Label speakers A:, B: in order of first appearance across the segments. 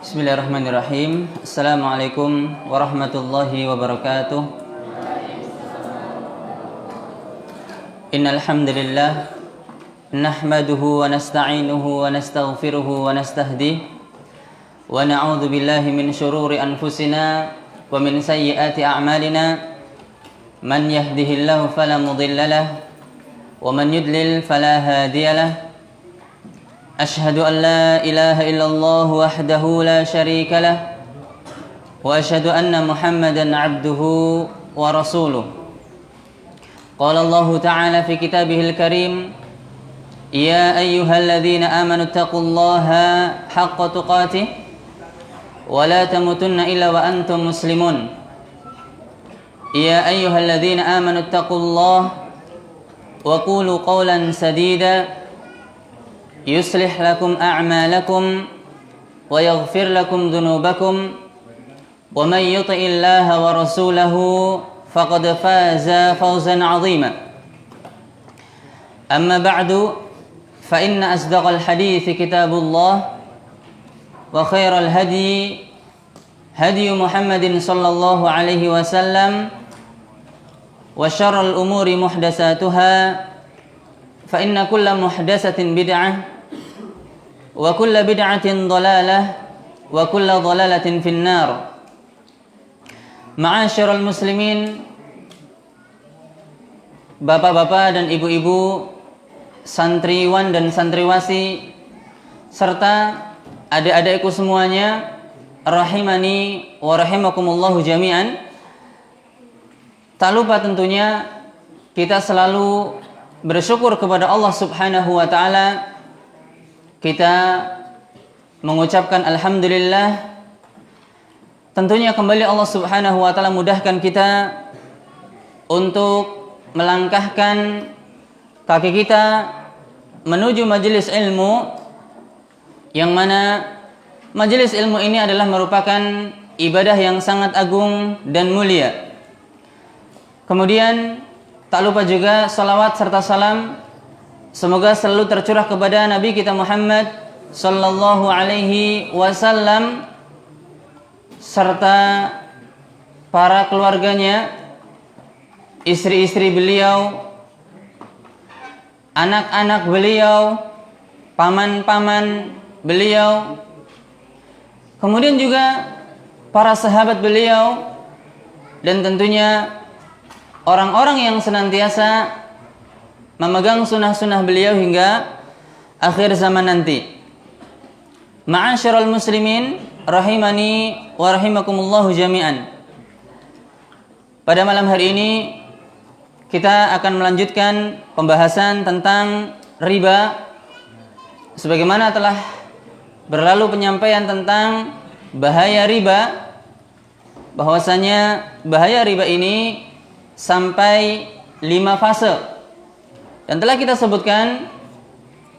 A: Bismillahirrahmanirrahim. Assalamualaikum warahmatullahi wabarakatuh. Innal hamdalillah nahmaduhu wa nasta'inuhu wa nastaghfiruhu wa nastahdihi wa na'udzu billahi min shururi anfusina wa min sayyiati a'malina. Man yahdihillahu fala mudilla lahu wa man yudlil fala hadiya lahu. أشهد أن لا إله إلا الله وحده لا شريك له وأشهد أن محمدا عبده ورسوله. قال الله تعالى في كتابه الكريم: يا أيها الذين آمنوا اتقوا الله حق تقاته ولا تموتن إلا وأنتم مسلمون. يا أيها الذين آمنوا اتقوا الله وقولوا قولا سديدا يصلح لكم أعمالكم ويغفر لكم ذنوبكم ومن يطع الله ورسوله فقد فاز فوزا عظيما. أما بعد فإن أصدق الحديث كتاب الله وخير الهدي هدي محمد صلى الله عليه وسلم وشر الأمور محدثاتها فإن كل محدثة بدعة wa kullu bid'atin dhalalah wa kullu dhalalatin finnar. Ma'asyiral muslimin, bapak-bapak dan ibu-ibu, santriwan dan santriwasi, serta adik-adikku semuanya, rahimani wa rahimakumullahu jami'an. Tak lupa tentunya kita selalu bersyukur kepada Allah Subhanahu wa taala. Kita mengucapkan alhamdulillah. Tentunya kembali Allah Subhanahu wa taala mudahkan kita untuk melangkahkan kaki kita menuju majelis ilmu, yang mana majelis ilmu ini adalah merupakan ibadah yang sangat agung dan mulia. Kemudian tak lupa juga salawat serta salam semoga selalu tercurah kepada Nabi kita Muhammad sallallahu alaihi wasallam serta para keluarganya, istri-istri beliau, anak-anak beliau, paman-paman beliau, kemudian juga para sahabat beliau, dan tentunya orang-orang yang senantiasa memegang sunnah-sunnah beliau hingga akhir zaman nanti. Ma'asyiral muslimin, rahimani wa rahimakumullahu jami'an. Pada malam hari ini kita akan melanjutkan pembahasan tentang riba. Sebagaimana telah berlalu penyampaian tentang bahaya riba, bahwasanya bahaya riba ini sampai 5 fase. Dan telah kita sebutkan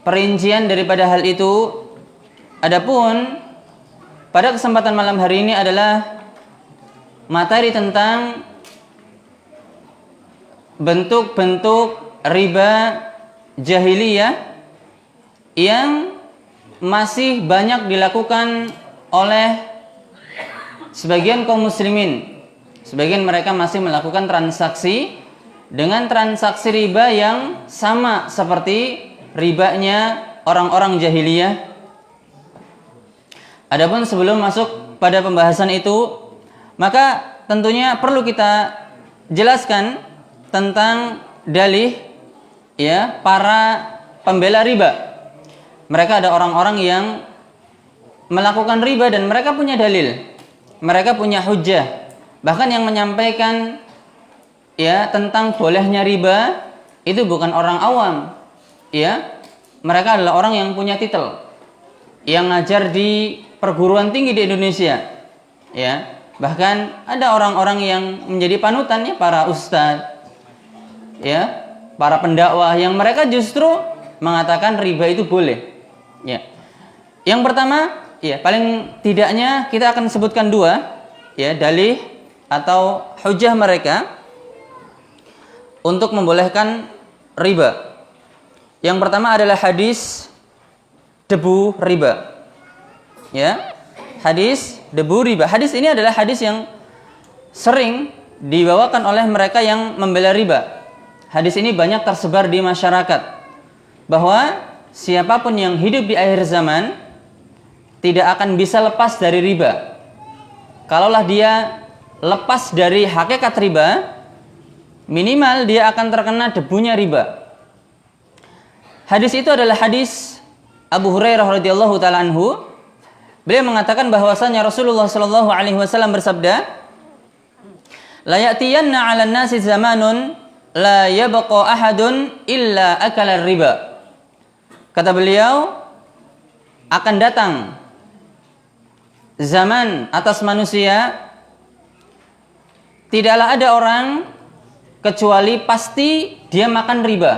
A: perincian daripada hal itu. Adapun pada kesempatan malam hari ini adalah materi tentang bentuk-bentuk riba jahiliyah yang masih banyak dilakukan oleh sebagian kaum muslimin. Sebagian mereka masih melakukan transaksi dengan transaksi riba yang sama seperti ribanya orang-orang jahiliyah. Adapun sebelum masuk pada pembahasan itu, maka tentunya perlu kita jelaskan tentang dalih ya para pembela riba. Mereka ada orang-orang yang melakukan riba dan mereka punya dalil, mereka punya hujjah, bahkan yang menyampaikan ya tentang bolehnya riba itu bukan orang awam, ya mereka adalah orang yang punya titel, yang ngajar di perguruan tinggi di Indonesia, ya bahkan ada orang-orang yang menjadi panutan ya para ustadz, ya para pendakwah yang mereka justru mengatakan riba itu boleh, ya. Yang pertama, ya paling tidaknya kita akan sebutkan 2 ya dalih atau hujjah mereka untuk membolehkan riba. Yang pertama adalah hadis debu riba. Ya. hadis debu riba. Hadis ini adalah hadis yang sering dibawakan oleh mereka yang membela riba. Hadis ini banyak tersebar di masyarakat bahwa siapapun yang hidup di akhir zaman tidak akan bisa lepas dari riba. Kalaulah dia lepas dari hakikat riba, minimal dia akan terkena debunya riba. Hadis itu adalah hadis Abu Hurairah radhiyallahu taala anhu. Beliau mengatakan bahwasanya Rasulullah sallallahu alaihi wasallam bersabda, "La ya'tiyanna 'alan nasi zamanun la yabqa ahadun illa akala riba." Kata beliau, akan datang zaman atas manusia tidaklah ada orang kecuali pasti dia makan riba.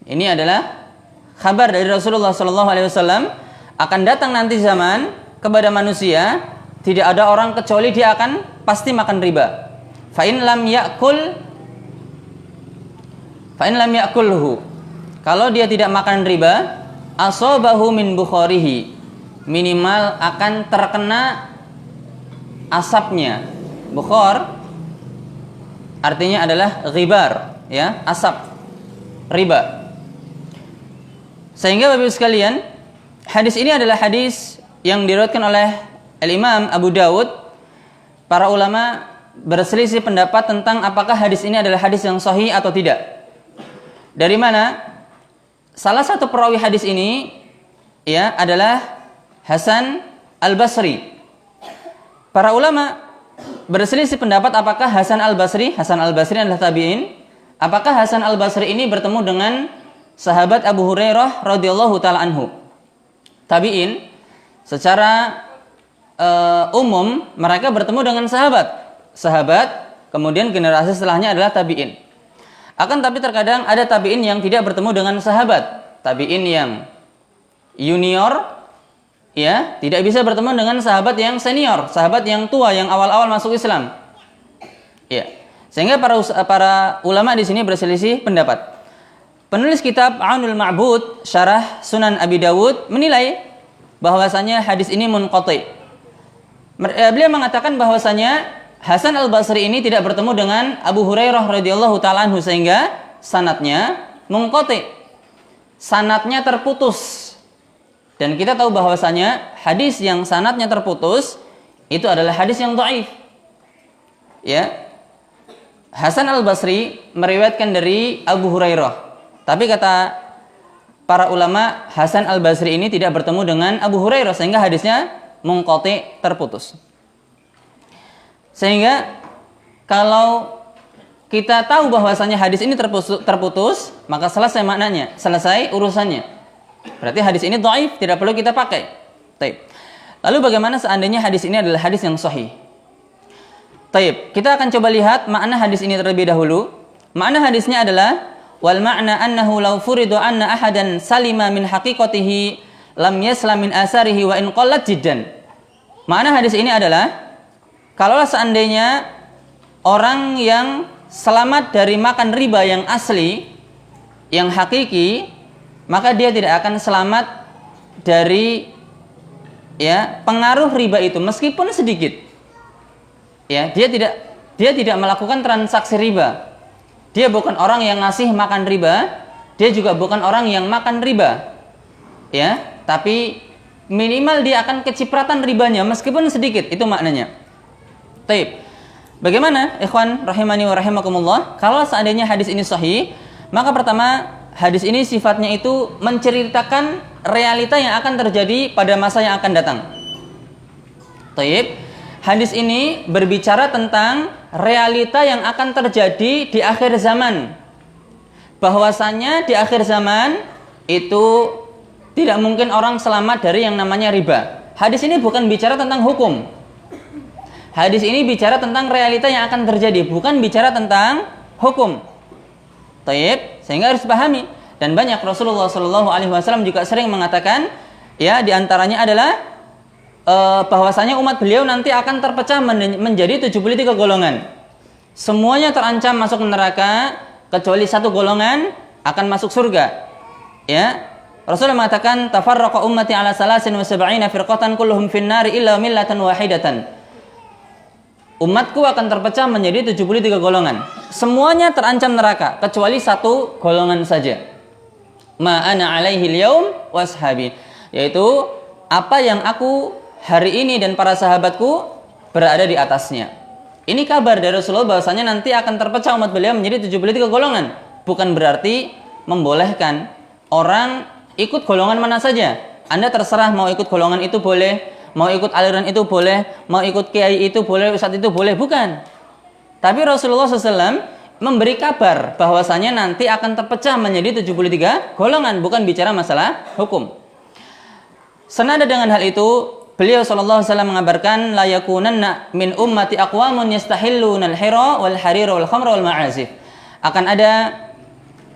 A: Ini adalah kabar dari Rasulullah SAW. Akan datang nanti zaman kepada manusia tidak ada orang kecuali dia akan pasti makan riba. Fa in lam ya'kulhu. Kalau dia tidak makan riba, asabahu min bukharihi. Minimal akan terkena asapnya. Bukhar artinya adalah ghibar, ya, asap riba. Sehingga Bapak Ibu sekalian, hadis ini adalah hadis yang diriwayatkan oleh Al-Imam Abu Dawud. Para ulama berselisih pendapat tentang apakah hadis ini adalah hadis yang sahih atau tidak. Dari mana? Salah satu perawi hadis ini, ya, adalah Hasan Al-Basri. Para ulama berselisih pendapat apakah Hasan Al-Basri adalah tabi'in. Apakah Hasan Al-Basri ini bertemu dengan sahabat Abu Hurairah radhiyallahu taala anhu? Tabi'in secara umum mereka bertemu dengan sahabat, kemudian generasi setelahnya adalah tabi'in. Akan tapi terkadang ada tabi'in yang tidak bertemu dengan sahabat, tabi'in yang junior, ya, tidak bisa bertemu dengan sahabat yang senior, sahabat yang tua yang awal-awal masuk Islam. Ya. Sehingga para ulama di sini berselisih pendapat. Penulis kitab Aunul Ma'bud Syarah Sunan Abi Dawud menilai bahwasanya hadis ini munqati. Beliau mengatakan bahwasanya Hasan Al-Basri ini tidak bertemu dengan Abu Hurairah radhiyallahu taala anhu sehingga sanadnya munqati. Sanadnya terputus. Dan kita tahu bahwasanya hadis yang sanadnya terputus itu adalah hadis yang dhaif. Ya. Hasan Al-Basri meriwayatkan dari Abu Hurairah. Tapi kata para ulama, Hasan Al-Basri ini tidak bertemu dengan Abu Hurairah sehingga hadisnya munqati, terputus. Sehingga kalau kita tahu bahwasanya hadis ini terputus, maka selesai maknanya, selesai urusannya. Berarti hadis ini dhaif, tidak perlu kita pakai. Taib. Lalu bagaimana seandainya hadis ini adalah hadis yang sahih? Taib. Kita akan coba lihat makna hadis ini terlebih dahulu. Makna hadisnya adalah wal ma'na annahu law furidu anna ahadan salima min haqiqatihi lam yaslam min asarihi wa in qallat jiddan. Makna hadis ini adalah kalaulah seandainya orang yang selamat dari makan riba yang asli, yang hakiki, maka dia tidak akan selamat dari, ya, pengaruh riba itu meskipun sedikit. Ya, dia tidak melakukan transaksi riba. Dia bukan orang yang ngasih makan riba, dia juga bukan orang yang makan riba. Ya, tapi minimal dia akan kecipratan ribanya meskipun sedikit, itu maknanya. Taib. Bagaimana, ikhwan rahimani wa rahimakumullah? Kalau seandainya hadis ini sahih, maka pertama, hadis ini sifatnya itu menceritakan realita yang akan terjadi pada masa yang akan datang. Taib. Hadis ini berbicara tentang realita yang akan terjadi di akhir zaman. Bahwasanya di akhir zaman itu tidak mungkin orang selamat dari yang namanya riba. Hadis ini bukan bicara tentang hukum. Hadis ini bicara tentang realita yang akan terjadi, bukan bicara tentang hukum. Taib, sehingga harus pahami. Dan banyak Rasulullah SAW juga sering mengatakan, ya, diantaranya adalah bahwasanya umat beliau nanti akan terpecah menjadi 73 golongan. Semuanya terancam masuk neraka kecuali satu golongan akan masuk surga. Ya, Rasulullah mengatakan tafarraqa ummati ala salasin wa sab'ina firqatan kulluhum finnari illa millatan wahidatan. Umatku akan terpecah menjadi 73 golongan. Semuanya terancam neraka kecuali satu golongan saja. Ma ana alaihi al-yaum washabi, yaitu apa yang aku hari ini dan para sahabatku berada di atasnya. Ini kabar dari Rasulullah bahwasanya nanti akan terpecah umat beliau menjadi 73 golongan. Bukan berarti membolehkan orang ikut golongan mana saja. Anda terserah mau ikut golongan itu boleh, mau ikut aliran itu boleh, mau ikut kiai itu boleh, ustadz itu boleh, bukan. Tapi Rasulullah SAW memberi kabar bahwasanya nanti akan terpecah menjadi 73 golongan, bukan bicara masalah hukum. Senada dengan hal itu, beliau SAW mengabarkan la yakunanna min ummati aqwamun yastahilluna al-hira wal harira wal khamra wal ma'azif. Akan ada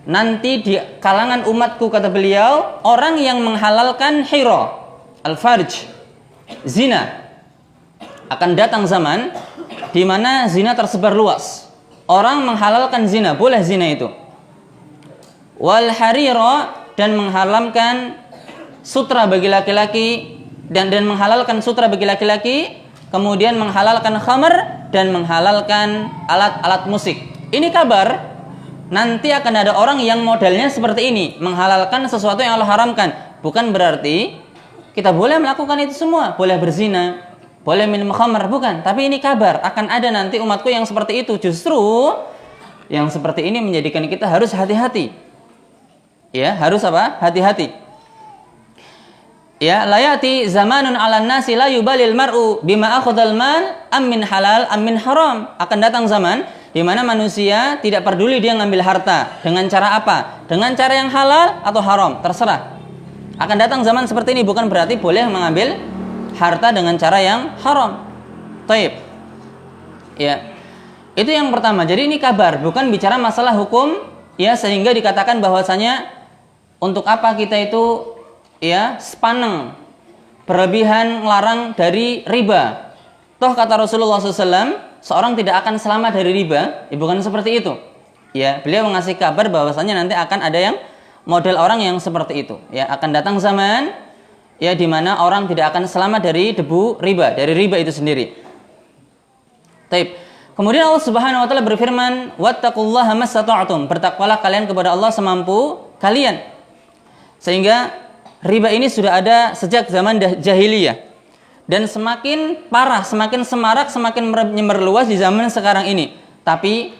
A: nanti di kalangan umatku, kata beliau, orang yang menghalalkan hira, al-farj, zina. Akan datang zaman di mana zina tersebar luas. Orang menghalalkan zina, boleh zina itu. Wal harira, dan menghalalkan sutra bagi laki-laki, dan menghalalkan sutra bagi laki-laki, kemudian menghalalkan khamr dan menghalalkan alat-alat musik. Ini kabar nanti akan ada orang yang modelnya seperti ini, menghalalkan sesuatu yang Allah haramkan. Bukan berarti kita boleh melakukan itu semua, boleh berzina, boleh minum khamr, bukan. Tapi ini kabar akan ada nanti umatku yang seperti itu. Justru yang seperti ini menjadikan kita harus hati-hati. Ya, harus apa? Hati-hati. Ya, layati zamanun 'alan nasi la yubalil mar'u bima akhadhal mal am min halal am min haram. Akan datang zaman di mana manusia tidak peduli dia ngambil harta dengan cara apa, dengan cara yang halal atau haram, terserah. Akan datang zaman seperti ini, bukan berarti boleh mengambil harta dengan cara yang haram. Taib. Ya. Itu yang pertama. Jadi ini kabar, bukan bicara masalah hukum, ya, sehingga dikatakan bahwasanya untuk apa kita itu ya sepaneng berlebihan melarang dari riba. Toh kata Rasulullah SAW, seorang tidak akan selamat dari riba, ya bukan seperti itu. Ya, beliau mengasih kabar bahwasanya nanti akan ada yang model orang yang seperti itu. Ya, akan datang zaman ya di mana orang tidak akan selamat dari debu riba, dari riba itu sendiri. Taib. Kemudian Allah Subhanahu wa taala berfirman, "Wattaqullaha mastata'tum." Bertakwalah kalian kepada Allah semampu kalian. Sehingga riba ini sudah ada sejak zaman jahiliyah. Dan semakin parah, semakin semarak, semakin meluas di zaman sekarang ini. Tapi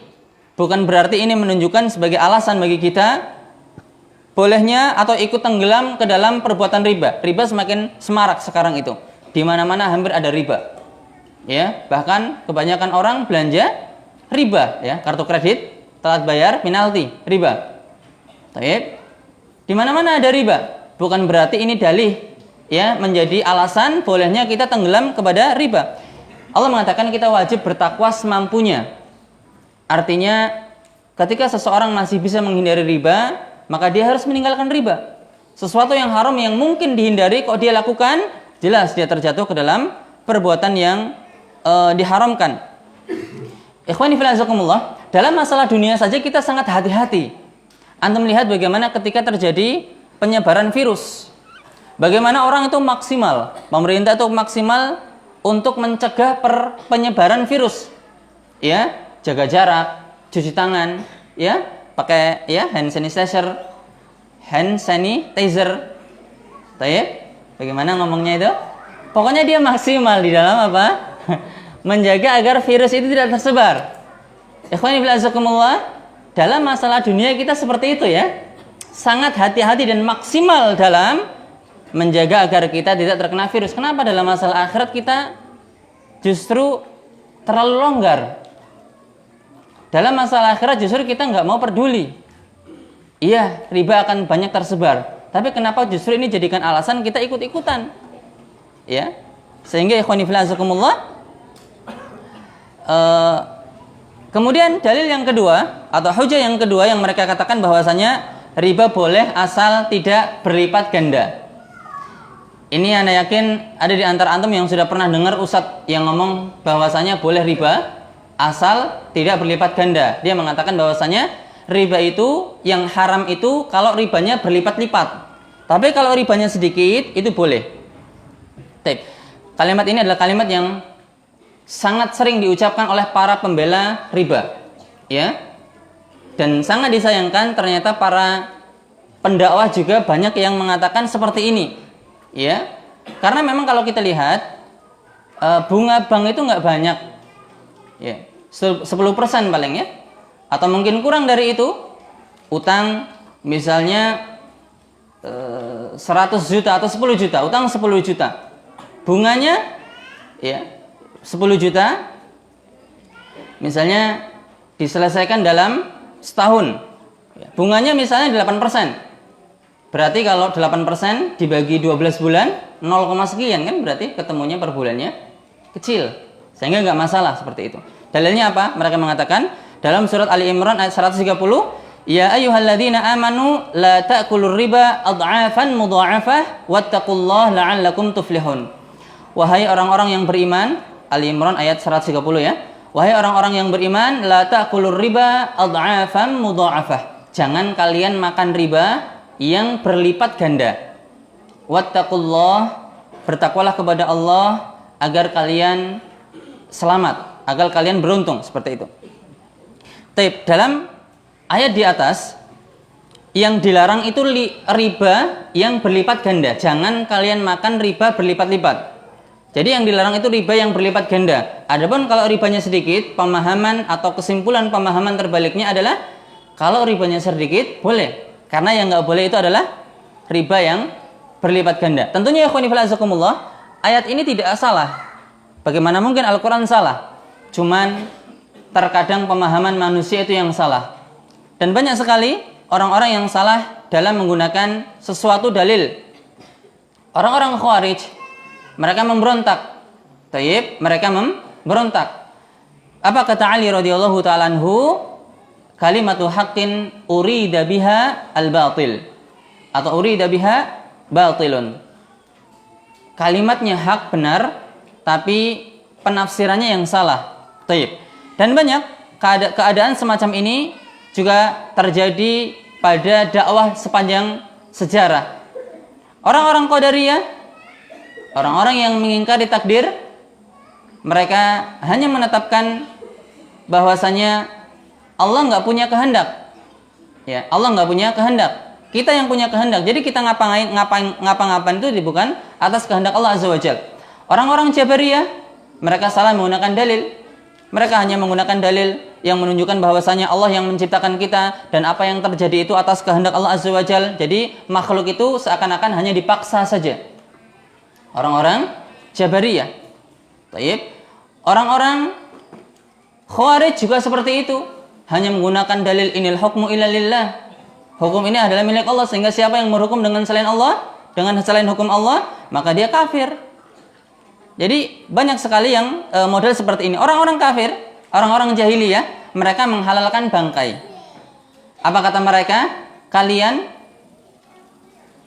A: bukan berarti ini menunjukkan sebagai alasan bagi kita bolehnya atau ikut tenggelam ke dalam perbuatan riba. Riba semakin semarak sekarang itu. Di mana-mana hampir ada riba. Ya, bahkan kebanyakan orang belanja riba, ya, kartu kredit, telat bayar, penalti, riba. Baik. Di mana-mana ada riba. Bukan berarti ini dalih ya menjadi alasan bolehnya kita tenggelam kepada riba. Allah mengatakan kita wajib bertakwa semampunya. Artinya ketika seseorang masih bisa menghindari riba, maka dia harus meninggalkan riba. Sesuatu yang haram yang mungkin dihindari kok dia lakukan, jelas dia terjatuh ke dalam perbuatan yang diharamkan. Ikhwani fillah azakumullah, dalam masalah dunia saja kita sangat hati-hati. Antum lihat bagaimana ketika terjadi penyebaran virus. Bagaimana orang itu maksimal, pemerintah itu maksimal untuk mencegah penyebaran virus. Ya, jaga jarak, cuci tangan, ya, pakai ya hand sanitizer. Taib. Bagaimana ngomongnya itu? Pokoknya dia maksimal di dalam apa? Menjaga agar virus itu tidak tersebar. Ikhwani fillah azakumullah, dalam masalah dunia kita seperti itu ya. Sangat hati-hati dan maksimal dalam menjaga agar kita tidak terkena virus. Kenapa dalam masalah akhirat kita justru terlalu longgar? Dalam masalah akhirat justru kita nggak mau peduli. Iya, riba akan banyak tersebar. Tapi kenapa justru ini jadikan alasan kita ikut-ikutan? Ya, sehingga ikhwani fillah azakumullah. Kemudian dalil yang kedua atau hujah yang kedua yang mereka katakan bahwasanya riba boleh asal tidak berlipat ganda. Ini Anda yakin ada di antara antum yang sudah pernah dengar ustadz yang ngomong bahwasanya boleh riba asal tidak berlipat ganda. Dia mengatakan bahwasanya riba itu yang haram itu kalau ribanya berlipat-lipat. Tapi kalau ribanya sedikit itu boleh. Taib. Kalimat ini adalah kalimat yang sangat sering diucapkan oleh para pembela riba, ya. Dan sangat disayangkan ternyata para pendakwah juga banyak yang mengatakan seperti ini, ya. Karena memang kalau kita lihat bunga bank itu nggak banyak, ya, 10% paling ya, atau mungkin kurang dari itu. Utang misalnya 100 juta atau 10 juta, utang 10 juta, bunganya ya 10 juta misalnya diselesaikan dalam setahun, bunganya misalnya 8%. Berarti kalau 8% dibagi 12 bulan 0, sekian kan, berarti ketemunya per bulannya kecil, sehingga nggak masalah seperti itu. Dalilnya apa? Mereka mengatakan dalam surat Ali Imran ayat 130, ya ayyuhalladzina amanu la ta'kulur riba ad'afan mudha'afah wattaqullaha la'allakum tuflihun. Wahai orang-orang yang beriman, Ali Imran ayat 130 ya. Wahai orang-orang yang beriman, la ta'kulur riba ad'afan mudha'afah. Jangan kalian makan riba yang berlipat ganda. Wattaqullaha, bertakwalah kepada Allah agar kalian selamat, agar kalian beruntung, seperti itu. Taib, dalam ayat di atas yang dilarang itu riba yang berlipat ganda. Jangan kalian makan riba berlipat-lipat. Jadi yang dilarang itu riba yang berlipat ganda. Adapun kalau ribanya sedikit, pemahaman atau kesimpulan pemahaman terbaliknya adalah kalau ribanya sedikit boleh. Karena yang nggak boleh itu adalah riba yang berlipat ganda. Tentunya ya ikhwani fillah azakumullah, ayat ini tidak salah. Bagaimana mungkin Al-Quran salah? Cuman terkadang pemahaman manusia itu yang salah. Dan banyak sekali orang-orang yang salah dalam menggunakan sesuatu dalil. Orang-orang Khawarij, mereka memberontak. Tayyib, mereka memberontak. Apa kata Ali radhiyallahu ta'ala anhu? Kalimatu haqqin urida biha al-batil. Atau urida biha batilun. Kalimatnya hak, benar, tapi penafsirannya yang salah. Tayyib. Dan banyak keadaan semacam ini juga terjadi pada dakwah sepanjang sejarah. Orang-orang Qadariyah, orang-orang yang mengingkari takdir, mereka hanya menetapkan bahwasanya Allah nggak punya kehendak. Ya, Allah nggak punya kehendak. Kita yang punya kehendak. Jadi kita ngapa-ngapain itu bukan atas kehendak Allah Azza wa Jalla. Orang-orang Jabariyah, mereka salah menggunakan dalil. Mereka hanya menggunakan dalil yang menunjukkan bahwasanya Allah yang menciptakan kita dan apa yang terjadi itu atas kehendak Allah Azza wa Jalla. Jadi makhluk itu seakan-akan hanya dipaksa saja. Orang-orang Jabariyah. Taib. Orang-orang Khawarij juga seperti itu. Hanya menggunakan dalil inil hukmu illa lillah. Hukum ini adalah milik Allah, sehingga siapa yang berhukum dengan selain Allah, dengan selain hukum Allah, maka dia kafir. Jadi banyak sekali yang model seperti ini. Orang-orang kafir, orang-orang jahiliyah, mereka menghalalkan bangkai. Apa kata mereka? Kalian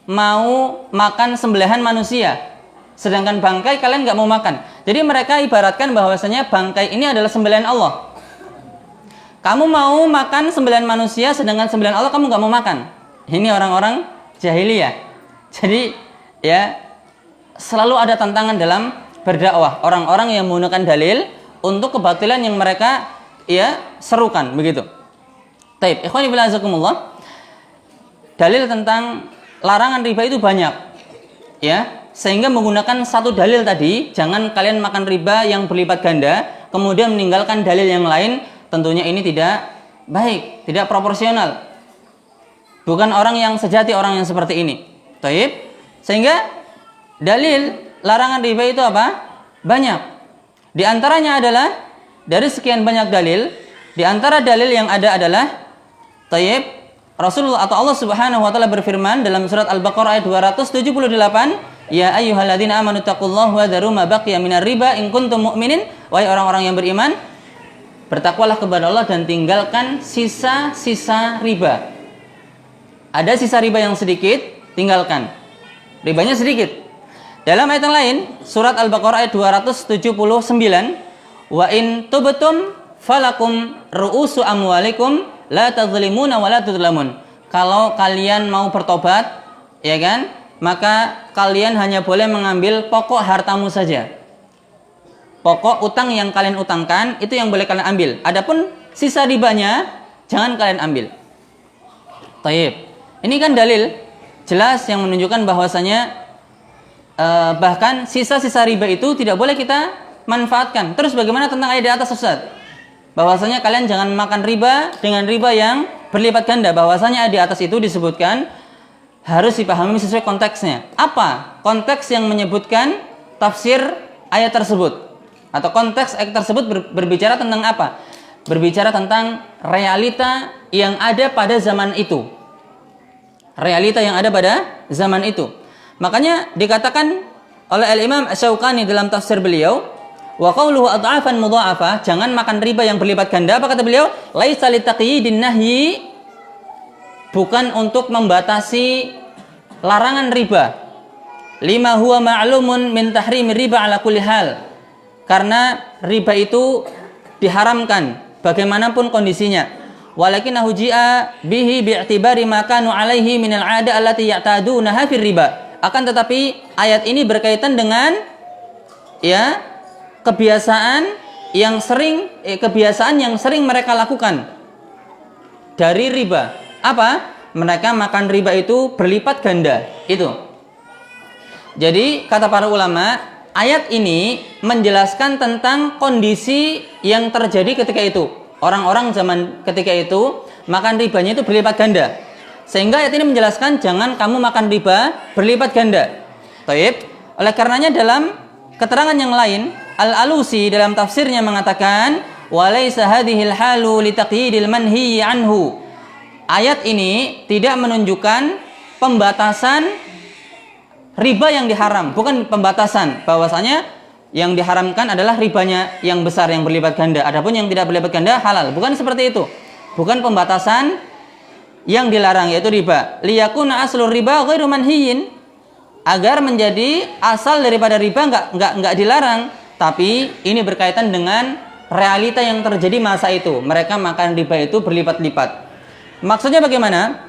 A: mau makan sembelihan manusia, sedangkan bangkai kalian nggak mau makan. Jadi mereka ibaratkan bahwasanya bangkai ini adalah sembelihan Allah. Kamu mau makan sembelihan manusia, sedangkan sembelihan Allah kamu nggak mau makan. Ini orang-orang jahiliyah. Jadi ya selalu ada tantangan dalam berdakwah. Orang-orang yang menggunakan dalil untuk kebatilan yang mereka ya serukan begitu. Taib, ikhwani fillah azakumullah. Dalil tentang larangan riba itu banyak. Ya, sehingga menggunakan satu dalil tadi, jangan kalian makan riba yang berlipat ganda, kemudian meninggalkan dalil yang lain, tentunya ini tidak baik, tidak proporsional. Bukan orang yang sejati orang yang seperti ini. Taib. Sehingga dalil larangan riba itu apa? Banyak. Di antaranya adalah dari sekian banyak dalil, di antara dalil yang ada adalah taib, Rasulullah atau Allah Subhanahu wa taala berfirman dalam surat Al-Baqarah ayat 278, ya ayyuhalladzina amanu taqullaha wa dharu ma baqiya minar riba in kuntum mu'minin. Wahai orang-orang yang beriman, bertakwalah kepada Allah dan tinggalkan sisa-sisa riba. Ada sisa riba yang sedikit, tinggalkan. Ribanya sedikit. Dalam ayat yang lain, surat Al-Baqarah ayat 279, wa in tubtum falakum ru'usu amwalikum la tadzlimuna wa la tudlamun. Kalau kalian mau bertobat, ya kan? Maka kalian hanya boleh mengambil pokok hartamu saja. Pokok utang yang kalian utangkan itu yang boleh kalian ambil. Adapun sisa ribanya jangan kalian ambil. Taib. Ini kan dalil jelas yang menunjukkan bahwasanya bahkan sisa-sisa riba itu tidak boleh kita manfaatkan. Terus bagaimana tentang ayat di atas, Ustaz? Bahwasanya kalian jangan makan riba dengan riba yang berlipat ganda. Bahwasanya di atas itu disebutkan harus dipahami sesuai konteksnya. Apa konteks yang menyebutkan tafsir ayat tersebut? Atau konteks ayat tersebut berbicara tentang apa? Berbicara tentang realita yang ada pada zaman itu. Realita yang ada pada zaman itu. Makanya dikatakan oleh Al-Imam Asy-Syaukani dalam tafsir beliau, wa qawluhu ad'afan mudha'afah, jangan makan riba yang berlipat ganda. Apa kata beliau? Laisa litaqyidin nahyi, bukan untuk membatasi larangan riba. Lima huwa ma'lumun min tahrimir riba ala kulli hal. Karena riba itu diharamkan bagaimanapun kondisinya. Walakinahu ji'a bihi bi'tibari ma kanu 'alaihi min al-'ada allati ya'tadunaha fir riba. Akan tetapi ayat ini berkaitan dengan kebiasaan yang sering mereka lakukan dari riba. Apa? Mereka makan riba itu berlipat ganda. Itu. Jadi kata para ulama, ayat ini menjelaskan tentang kondisi yang terjadi ketika itu. Orang-orang zaman ketika itu makan ribanya itu berlipat ganda. Sehingga ayat ini menjelaskan jangan kamu makan riba berlipat ganda. Taib. Oleh karenanya dalam keterangan yang lain, Al-Alusi dalam tafsirnya mengatakan walaysa hadhil halu litaqyidil manhi anhu. Ayat ini tidak menunjukkan pembatasan riba yang diharam, bukan pembatasan bahwasanya yang diharamkan adalah ribanya yang besar yang berlipat ganda. Adapun yang tidak berlipat ganda halal. Bukan seperti itu. Bukan pembatasan yang dilarang yaitu riba. Liyakuna aslur riba ghairu manhiyin. Agar menjadi asal daripada riba enggak dilarang, tapi ini berkaitan dengan realita yang terjadi masa itu. Mereka makan riba itu berlipat-lipat. Maksudnya bagaimana?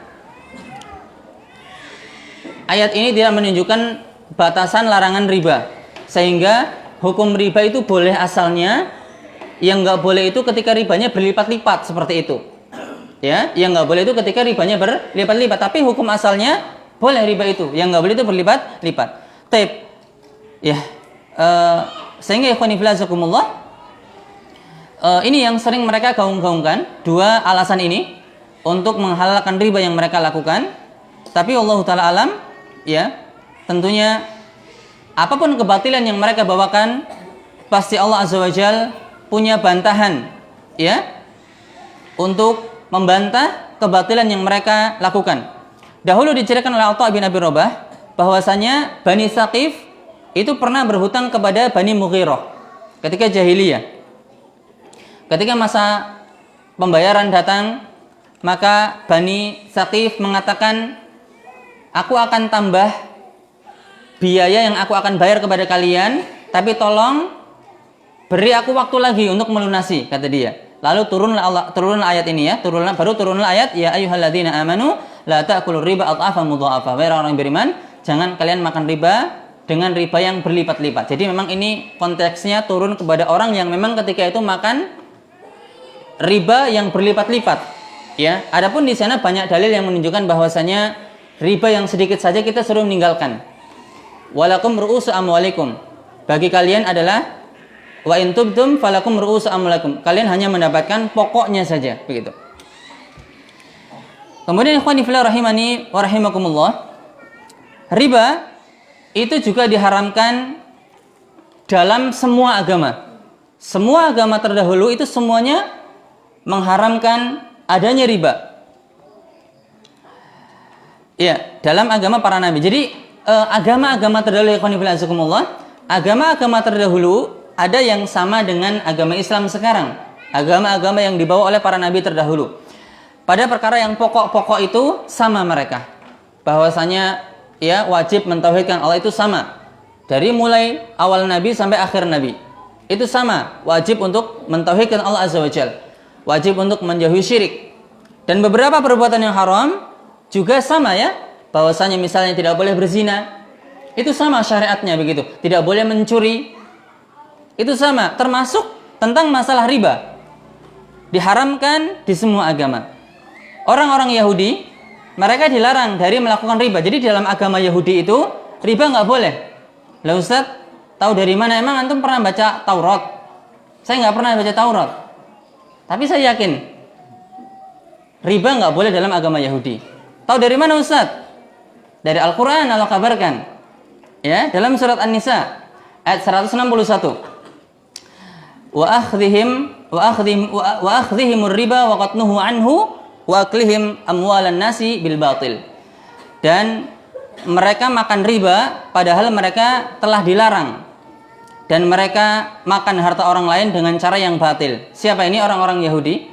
A: Ayat ini tidak menunjukkan batasan larangan riba, sehingga hukum riba itu boleh asalnya, yang nggak boleh itu ketika ribanya berlipat-lipat seperti itu. Ya, yang nggak boleh itu ketika ribanya berlipat-lipat. Tapi hukum asalnya boleh riba itu, yang nggak boleh itu berlipat-lipat. Taib. Ya, sehingga ikhwani fillah jazakumullah, ini yang sering mereka gaung-gaungkan dua alasan ini untuk menghalalkan riba yang mereka lakukan. Tapi Allah Ta'ala alam, ya, tentunya apapun kebatilan yang mereka bawakan, pasti Allah Azza wa Jal punya bantahan, ya, untuk membantah kebatilan yang mereka lakukan. Dahulu diceritakan oleh Atha bin Abi Rabah bahwasanya Bani Tsaqif itu pernah berhutang kepada Bani Mughirah ketika jahiliyah. Ketika masa pembayaran datang, maka Bani Tsaqif mengatakan, aku akan tambah biaya yang aku akan bayar kepada kalian, tapi tolong beri aku waktu lagi untuk melunasi, kata dia. Lalu turunlah ayat ini, ya, turunlah ayat, ya ayyuhalladzina amanu la ta'kulur riba adhafan mudha'afa. Wahai orang yang beriman, jangan kalian makan riba dengan riba yang berlipat-lipat. Jadi memang ini konteksnya turun kepada orang yang memang ketika itu makan riba yang berlipat-lipat. Ya, adapun di sana banyak dalil yang menunjukkan bahwasanya riba yang sedikit saja kita suruh meninggalkan. Walakum ru'usu amwalikum. Bagi kalian adalah wa in tubtum falakum ru'usu amwalikum. Kalian hanya mendapatkan pokoknya saja, begitu. Kemudian ikhwani fillah rahimani wa rahimakumullah, riba itu juga diharamkan dalam semua agama. Semua agama terdahulu itu semuanya mengharamkan adanya riba. Ya, dalam agama para nabi. Jadi agama-agama terdahulu, agama-agama terdahulu ada yang sama dengan agama Islam sekarang. Agama-agama yang dibawa oleh para nabi terdahulu. Pada perkara yang pokok-pokok itu sama mereka. Bahwasanya ya wajib mentauhidkan Allah itu sama. Dari mulai awal nabi sampai akhir nabi. Itu sama, wajib untuk mentauhidkan Allah Azza wa Jalla. Wajib untuk menjauhi syirik. Dan beberapa perbuatan yang haram juga sama, ya. bahwasanya misalnya tidak boleh berzina, itu sama syariatnya begitu. Tidak boleh mencuri, itu sama. Termasuk tentang masalah riba, diharamkan di semua agama. Orang-orang Yahudi, mereka dilarang dari melakukan riba. Jadi dalam agama Yahudi itu riba nggak boleh. Lah Ustaz, tahu dari mana? Emang antum pernah baca Taurat? Saya nggak pernah baca Taurat, tapi saya yakin riba nggak boleh dalam agama Yahudi. Tahu dari mana Ustaz? Dari Al-Quran Allah kabarkan, ya, dalam surat An-Nisa ayat 161. Wa akhdhihimur riba wa qatnuhu anhu wa aklihim amwalan nasi bil batil. Dan mereka makan riba padahal mereka telah dilarang, dan mereka makan harta orang lain dengan cara yang batil. Siapa ini? Orang-orang Yahudi.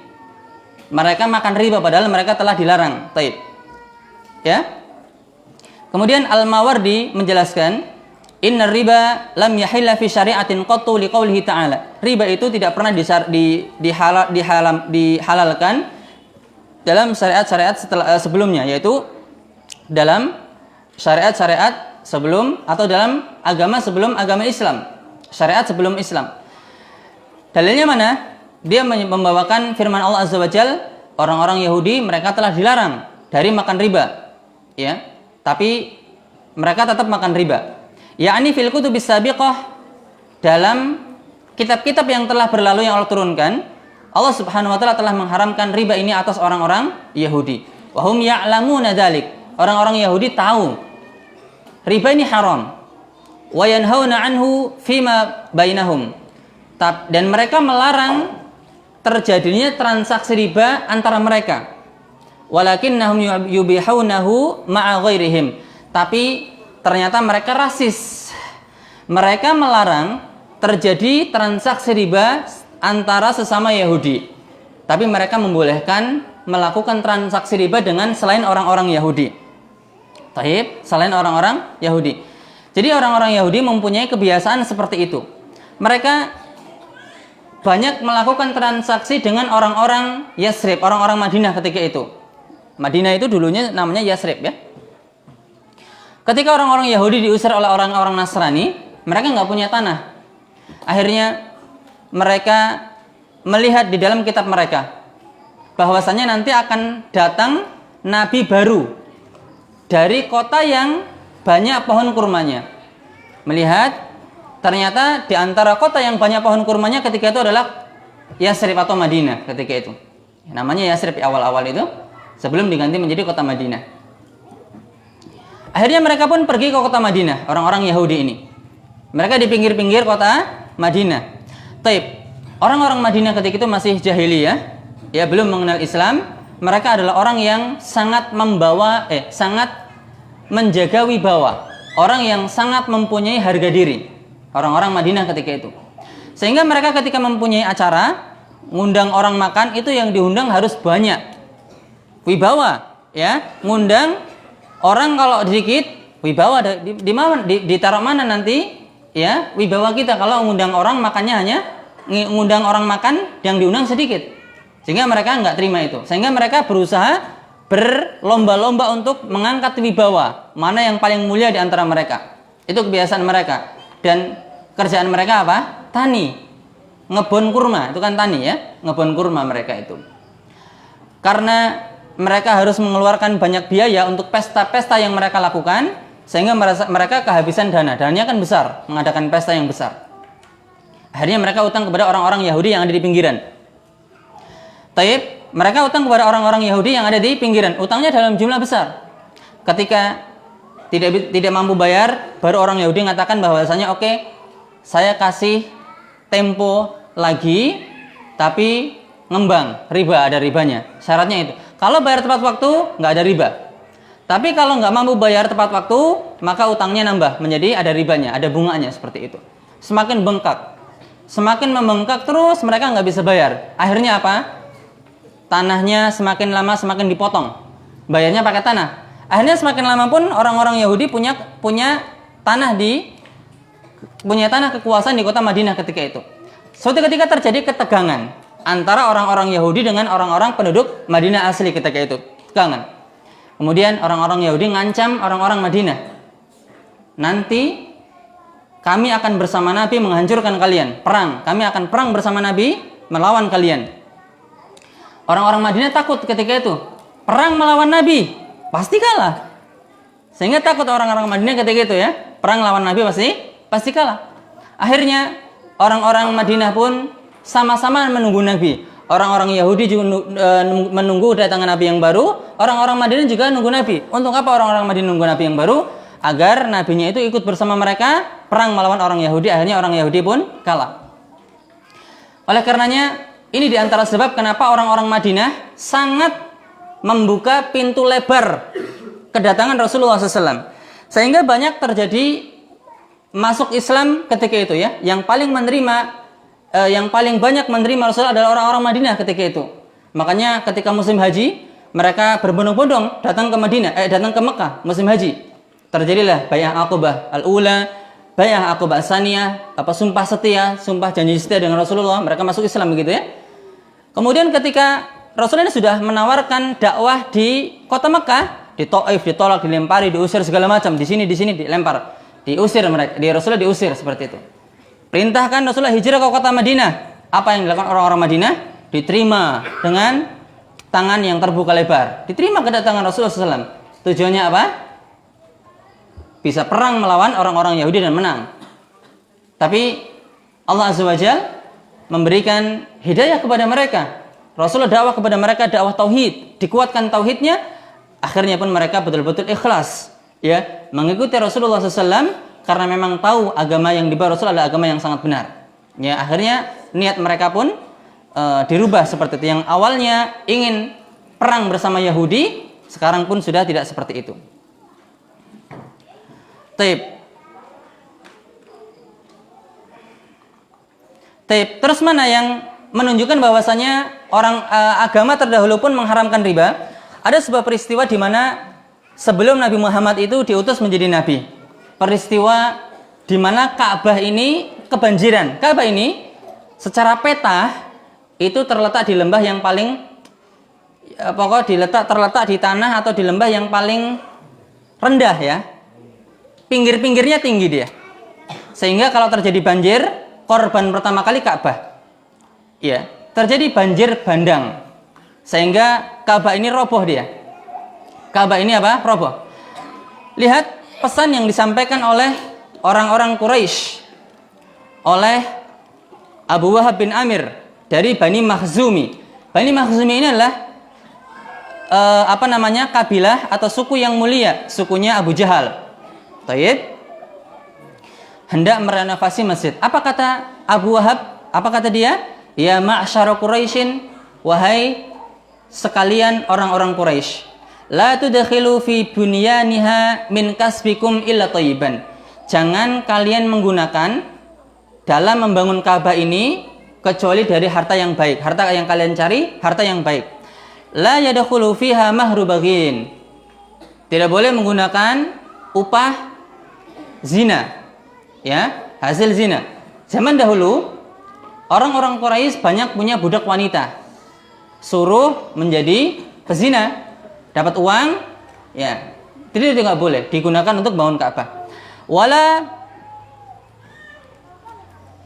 A: Mereka makan riba padahal mereka telah dilarang. Taib. Ya. Kemudian Al-Mawardi menjelaskan, inna riba lam yahilla fi syari'atin qattu liqaulihi ta'ala. Riba itu tidak pernah dihalalkan dalam syariat-syariat sebelumnya, yaitu dalam syariat-syariat sebelum atau dalam agama sebelum agama Islam, syariat sebelum Islam. Dalilnya mana? Dia membawakan firman Allah Azza wa Jalla, orang-orang Yahudi mereka telah dilarang dari makan riba, ya. Tapi mereka tetap makan riba. Yakni fil kutubis sabiqah, dalam kitab-kitab yang telah berlalu yang Allah turunkan, Allah Subhanahu wa taala telah mengharamkan riba ini atas orang-orang Yahudi. Wa hum ya'lamuna dzalik. Orang-orang Yahudi tahu riba ini haram. Wa yanhauna anhu fima bainahum. Dan mereka melarang terjadinya transaksi riba antara mereka. Walakinnahum yubihunahu ma'a ghairihim. Tapi ternyata mereka rasis. Mereka melarang terjadi transaksi riba antara sesama Yahudi. Tapi mereka membolehkan melakukan transaksi riba dengan selain orang-orang Yahudi. Taib, selain orang-orang Yahudi. Jadi orang-orang Yahudi mempunyai kebiasaan seperti itu. Mereka banyak melakukan transaksi dengan orang-orang Yasrib, orang-orang Madinah ketika itu. Madinah itu dulunya namanya Yasrib, ya. Ketika orang-orang Yahudi diusir oleh orang-orang Nasrani, mereka nggak punya tanah. Akhirnya mereka melihat di dalam kitab mereka bahwasanya nanti akan datang nabi baru dari kota yang banyak pohon kurmanya. Melihat ternyata di antara kota yang banyak pohon kurmanya ketika itu adalah Yasrib atau Madinah ketika itu. Namanya Yasrib awal-awal itu, sebelum diganti menjadi kota Madinah. Akhirnya mereka pun pergi ke kota Madinah, orang-orang Yahudi ini. Mereka di pinggir-pinggir kota Madinah. Taib. Orang-orang Madinah ketika itu masih jahiliyah, ya, belum mengenal Islam. Mereka adalah orang yang sangat sangat menjaga wibawa, orang yang sangat mempunyai harga diri. Orang-orang Madinah ketika itu. Sehingga mereka ketika mempunyai acara, ngundang orang makan, itu yang diundang harus banyak. Wibawa, ya, ngundang orang kalau sedikit, wibawa di mana, ditaruh mana nanti, ya, wibawa kita kalau ngundang orang makannya hanya ngundang orang makan yang diundang sedikit, sehingga mereka nggak terima itu, sehingga mereka berusaha berlomba-lomba untuk mengangkat wibawa mana yang paling mulia di antara mereka. Itu kebiasaan mereka, dan kerjaan mereka apa? Tani, ngebon kurma, itu kan tani, ya, ngebon kurma mereka itu. Karena mereka harus mengeluarkan banyak biaya untuk pesta-pesta yang mereka lakukan, sehingga mereka kehabisan dana. Dananya kan besar, mengadakan pesta yang besar. Akhirnya mereka utang kepada orang-orang Yahudi yang ada di pinggiran. Taib, mereka utang kepada orang-orang Yahudi yang ada di pinggiran. Utangnya dalam jumlah besar. Ketika tidak mampu bayar, baru orang Yahudi mengatakan bahwasanya, oke, saya kasih tempo lagi, tapi ngembang, riba, ada ribanya. Syaratnya itu. Kalau bayar tepat waktu, nggak ada riba. Tapi kalau nggak mampu bayar tepat waktu, maka utangnya nambah, menjadi ada ribanya, ada bunganya, seperti itu. Semakin bengkak, semakin membengkak terus, mereka nggak bisa bayar. Akhirnya apa? Tanahnya semakin lama semakin dipotong, bayarnya pakai tanah. Akhirnya semakin lama pun orang-orang Yahudi punya tanah kekuasaan di kota Madinah ketika itu. Suatu ketika terjadi ketegangan antara orang-orang Yahudi dengan orang-orang penduduk Madinah asli ketika itu. Tegangan. Kemudian orang-orang Yahudi ngancam orang-orang Madinah. Nanti kami akan bersama Nabi menghancurkan kalian. Perang. Kami akan perang bersama Nabi melawan kalian. Orang-orang Madinah takut ketika itu. Perang melawan Nabi. Pasti kalah. Sehingga takut orang-orang Madinah ketika itu ya. Perang lawan Nabi pasti kalah. Akhirnya orang-orang Madinah pun sama-sama menunggu Nabi. Orang-orang Yahudi juga menunggu kedatangan Nabi yang baru. Orang-orang Madinah juga nunggu Nabi. Untuk apa orang-orang Madinah nunggu Nabi yang baru? Agar nabinya itu ikut bersama mereka perang melawan orang Yahudi. Akhirnya orang Yahudi pun kalah. Oleh karenanya ini diantara sebab kenapa orang-orang Madinah sangat membuka pintu lebar kedatangan Rasulullah SAW. Sehingga banyak terjadi masuk Islam ketika itu ya. Yang paling banyak menerima Rasulullah adalah orang-orang Madinah ketika itu. Makanya ketika musim haji, mereka berbondong-bondong datang ke Mekah musim haji. Terjadilah Bai'ah Aqabah Al-Ula, Bai'ah Aqabah As-Saniyah, sumpah setia, sumpah janji setia dengan Rasulullah. Mereka masuk Islam begitu ya. Kemudian ketika Rasulullah sudah menawarkan dakwah di kota Mekah, di Taif ditolak, dilempari, diusir segala macam, di sini dilempar, diusir mereka, Rasulullah diusir seperti itu. Perintahkan Rasulullah hijrah ke kota Madinah. Apa yang dilakukan orang-orang Madinah? Diterima dengan tangan yang terbuka lebar. Diterima kedatangan Rasulullah SAW. Tujuannya apa? Bisa perang melawan orang-orang Yahudi dan menang. Tapi Allah Azza wa Jalla memberikan hidayah kepada mereka. Rasulullah dakwah kepada mereka dakwah tauhid, dikuatkan tauhidnya. Akhirnya pun mereka betul-betul ikhlas, ya, mengikuti Rasulullah SAW. Karena memang tahu agama yang dibawa Rasul adalah agama yang sangat benar. Ya, akhirnya niat mereka pun dirubah seperti itu. Yang awalnya ingin perang bersama Yahudi, sekarang pun sudah tidak seperti itu. Terus mana yang menunjukkan bahwasanya orang agama terdahulu pun mengharamkan riba? Ada sebuah peristiwa di mana sebelum Nabi Muhammad itu diutus menjadi nabi. Peristiwa di mana Ka'bah ini kebanjiran. Ka'bah ini secara peta itu terletak di lembah yang paling terletak di tanah atau di lembah yang paling rendah ya. Pinggir-pinggirnya tinggi dia. Sehingga kalau terjadi banjir, korban pertama kali Ka'bah. Ya, terjadi banjir bandang. Sehingga Ka'bah ini roboh dia. Ka'bah ini apa? Roboh. Lihat pesan yang disampaikan oleh orang-orang Quraisy, oleh Abu Wahab bin Amir dari Bani Makhzumi. Bani Makhzumi ini adalah kabilah atau suku yang mulia, sukunya Abu Jahal. Taib hendak merenovasi masjid. Apa kata Abu Wahab? Apa kata dia? Ya ma'syara Quraisyin, wahai sekalian orang-orang Quraisy, la tudkhilu fi bunyaniha min kasbikum illa thayyiban. Jangan kalian menggunakan dalam membangun Ka'bah ini kecuali dari harta yang baik. Harta yang kalian cari, harta yang baik. La yadkhulu fiha mahru baghin. Tidak boleh menggunakan upah zina. Ya, hasil zina. Zaman dahulu orang-orang Quraisy banyak punya budak wanita. Suruh menjadi pezina. Dapat uang, ya, jadi itu nggak boleh digunakan untuk bangun Ka'bah. Wala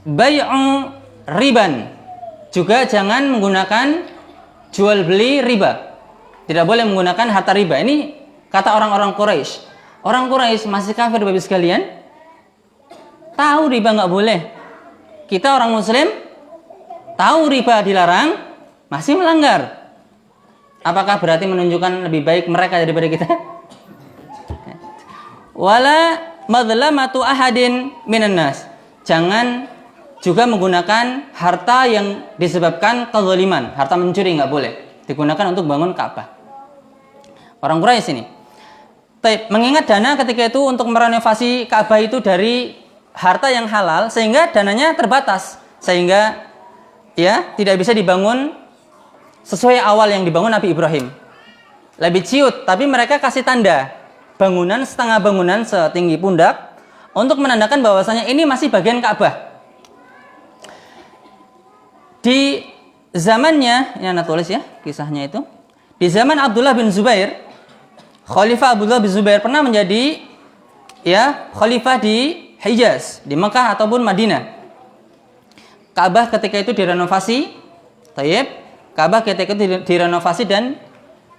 A: bai'u riban, juga jangan menggunakan jual beli riba. Tidak boleh menggunakan harta riba. Ini kata orang-orang Quraisy. Orang Quraisy masih kafir Bapak sekalian. Tahu riba nggak boleh. Kita orang Muslim tahu riba dilarang, masih melanggar. Apakah berarti menunjukkan lebih baik mereka daripada kita? Wala madlamatu ahadin minan nas. Jangan juga menggunakan harta yang disebabkan kezaliman. Harta mencuri nggak boleh digunakan untuk bangun Ka'bah. Orang Quraisy ini. Mengingat dana ketika itu untuk merenovasi Ka'bah itu dari harta yang halal, sehingga dananya terbatas, sehingga ya tidak bisa dibangun sesuai awal yang dibangun Nabi Ibrahim. Lebih ciut, tapi mereka kasih tanda bangunan, setengah bangunan setinggi pundak untuk menandakan bahwasanya ini masih bagian Ka'bah. Di zamannya, ini Anda tulis ya kisahnya itu. Di zaman Abdullah bin Zubair Khalifah Abdullah bin Zubair pernah menjadi ya khalifah di Hijaz, di Mekah ataupun Madinah. Ka'bah ketika itu direnovasi, tayyib. Ka'bah ketika itu direnovasi dan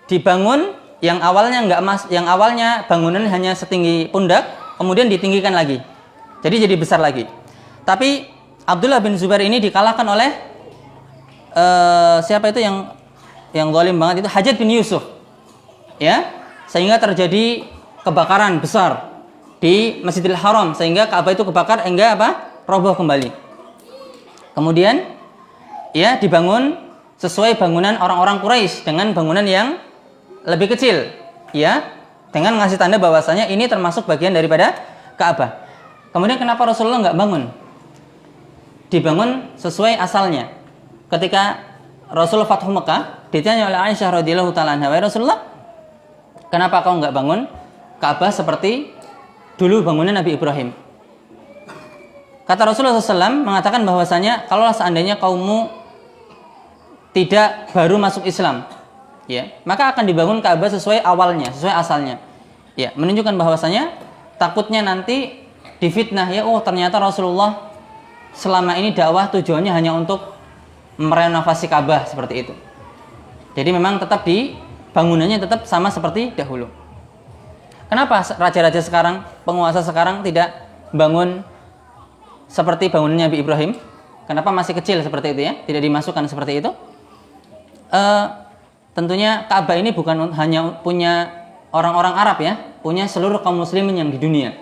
A: dibangun yang awalnya bangunan hanya setinggi pundak, kemudian ditinggikan lagi. Jadi besar lagi. Tapi Abdullah bin Zubair ini dikalahkan oleh siapa itu yang zalim banget itu, Hajjaj bin Yusuf. Ya, sehingga terjadi kebakaran besar di Masjidil Haram sehingga Ka'bah itu kebakar hingga roboh kembali. Kemudian ya dibangun sesuai bangunan orang-orang Quraisy dengan bangunan yang lebih kecil, ya, dengan ngasih tanda bahwasanya ini termasuk bagian daripada Ka'bah. Kemudian kenapa Rasulullah nggak bangun? Dibangun sesuai asalnya. Ketika Rasulullah Fathu Mekah ditanya oleh Aisyah radhiyallahu taala anha, Rasulullah, kenapa kau nggak bangun Ka'bah seperti dulu bangunan Nabi Ibrahim? Kata Rasulullah SAW mengatakan bahwasanya kalau seandainya kaummu tidak baru masuk Islam, ya, maka akan dibangun Ka'bah sesuai awalnya, sesuai asalnya. Ya, menunjukkan bahwasanya takutnya nanti difitnah, ya, oh ternyata Rasulullah selama ini dakwah tujuannya hanya untuk merenovasi Ka'bah seperti itu. Jadi memang tetap bangunannya tetap sama seperti dahulu. Kenapa raja-raja sekarang, penguasa sekarang tidak bangun seperti bangunannya Nabi Ibrahim? Kenapa masih kecil seperti itu, ya? Tidak dimasukkan seperti itu? Tentunya Ka'bah ini bukan hanya punya orang-orang Arab, ya, punya seluruh kaum muslimin yang di dunia.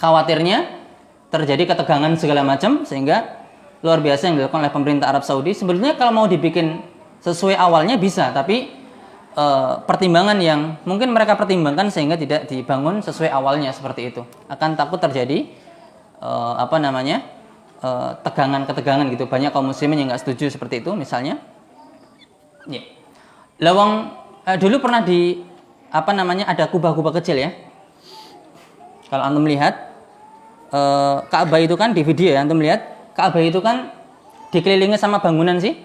A: Khawatirnya terjadi ketegangan segala macam sehingga luar biasa yang dilakukan oleh pemerintah Arab Saudi. Sebenarnya kalau mau dibikin sesuai awalnya bisa, tapi pertimbangan yang mungkin mereka pertimbangkan sehingga tidak dibangun sesuai awalnya seperti itu. Akan takut terjadi ketegangan gitu. Banyak kaum muslimin yang nggak setuju seperti itu misalnya. Ya. Lawang dulu pernah ada kubah-kubah kecil, ya. Kalau antum lihat Ka'bah itu kan di video, ya, antum lihat Ka'bah itu kan dikelilingi sama bangunan sih.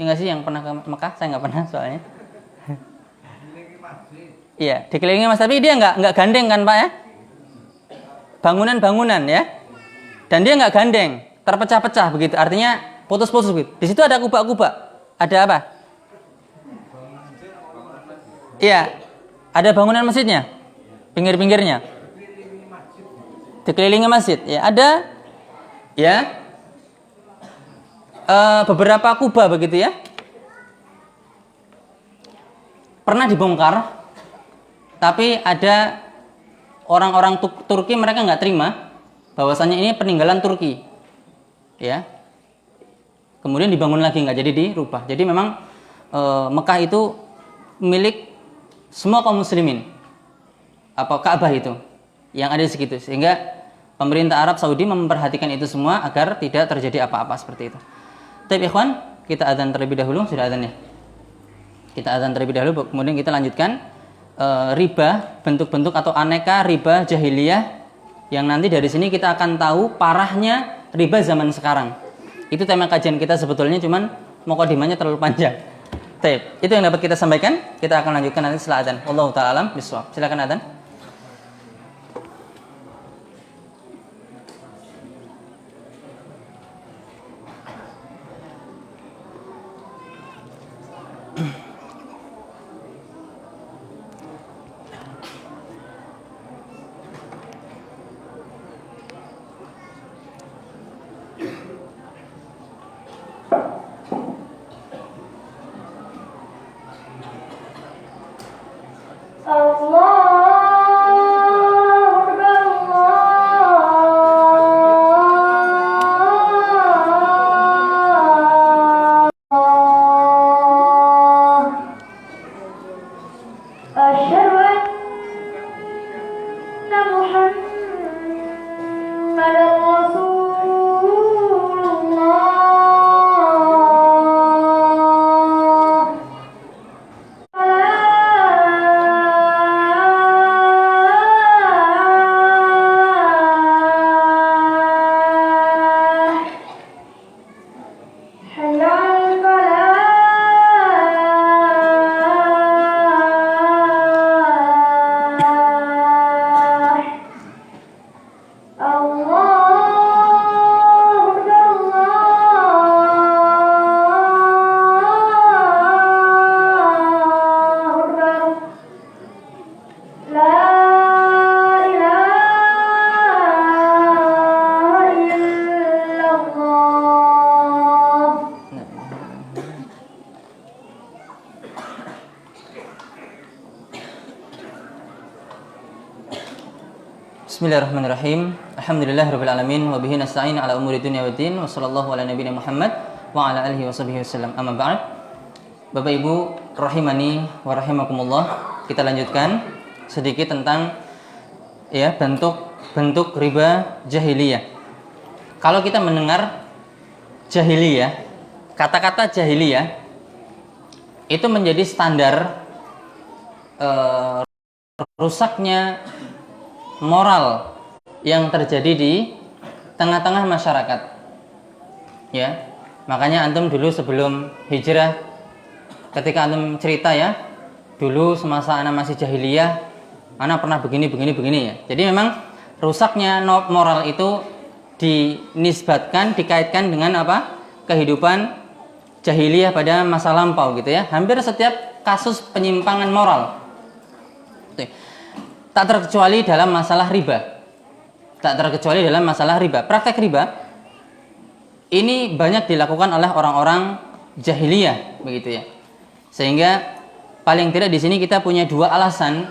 A: Ya nggak sih, yang pernah ke Mekah? Saya nggak pernah soalnya. Iya, dikelilingi mas, tapi dia nggak gandeng kan Pak, ya? Bangunan-bangunan, ya. Dan dia nggak gandeng, terpecah-pecah begitu. Artinya putus-putus begitu. Di situ ada kubah-kubah. Ada apa? Iya, ada bangunan masjidnya, pinggir-pinggirnya. Dikelilingi masjid, ya, ada, ya, beberapa kubah begitu, ya, pernah dibongkar, tapi ada orang-orang Turki, mereka nggak terima bahwasanya ini peninggalan Turki, ya, kemudian dibangun lagi, nggak jadi dirubah. Jadi memang Mekah itu milik semua kaum muslimin, Ka'bah itu yang ada di segitu, sehingga pemerintah Arab Saudi memperhatikan itu semua agar tidak terjadi apa-apa seperti itu. Tapi ikhwan, kita adzan terlebih dahulu. Sudah adzan, ya? Kita adzan terlebih dahulu, kemudian kita lanjutkan riba, bentuk-bentuk atau aneka riba jahiliyah, yang nanti dari sini kita akan tahu parahnya riba zaman sekarang. Itu tema kajian kita sebetulnya, cuman mukadimahnya terlalu panjang. Baik, itu yang dapat kita sampaikan. Kita akan lanjutkan nanti setelah adzan. Wallahu ta'ala alam bishawab. Silakan adzan. Bismillahirrahmanirrahim. Alhamdulillahirabbil alamin wa bihi nasta'in ala umuri dunya waddin wa sallallahu ala nabiyyina Muhammad wa ala alihi washabihi wasallam. Amma ba'd. Bapak Ibu rahimani wa rahimakumullah. Kita lanjutkan sedikit tentang ya bentuk riba jahiliyah. Kalau kita mendengar jahiliyah, kata-kata jahiliyah itu menjadi standar rusaknya moral yang terjadi di tengah-tengah masyarakat. Ya, makanya antum dulu sebelum hijrah, ketika antum cerita ya, dulu semasa anak masih jahiliyah, anak pernah begini ya. Jadi memang rusaknya moral itu dinisbatkan, dikaitkan dengan apa? Kehidupan jahiliyah pada masa lampau gitu ya. Hampir setiap kasus penyimpangan moral. Tak terkecuali dalam masalah riba. Praktek riba ini banyak dilakukan oleh orang-orang jahiliyah begitu ya. Sehingga paling tidak di sini kita punya dua alasan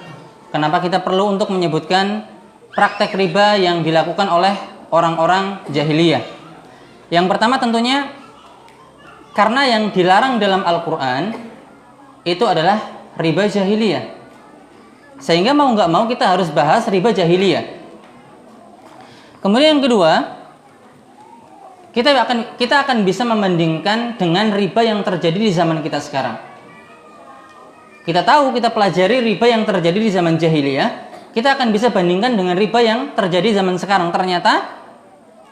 A: kenapa kita perlu untuk menyebutkan praktek riba yang dilakukan oleh orang-orang jahiliyah. Yang pertama tentunya karena yang dilarang dalam Al-Quran itu adalah riba jahiliyah. Sehingga mau nggak mau kita harus bahas riba jahiliyah. Kemudian yang kedua, kita akan bisa membandingkan dengan riba yang terjadi di zaman kita sekarang. Kita tahu, kita pelajari riba yang terjadi di zaman jahiliyah, kita akan bisa bandingkan dengan riba yang terjadi zaman sekarang. Ternyata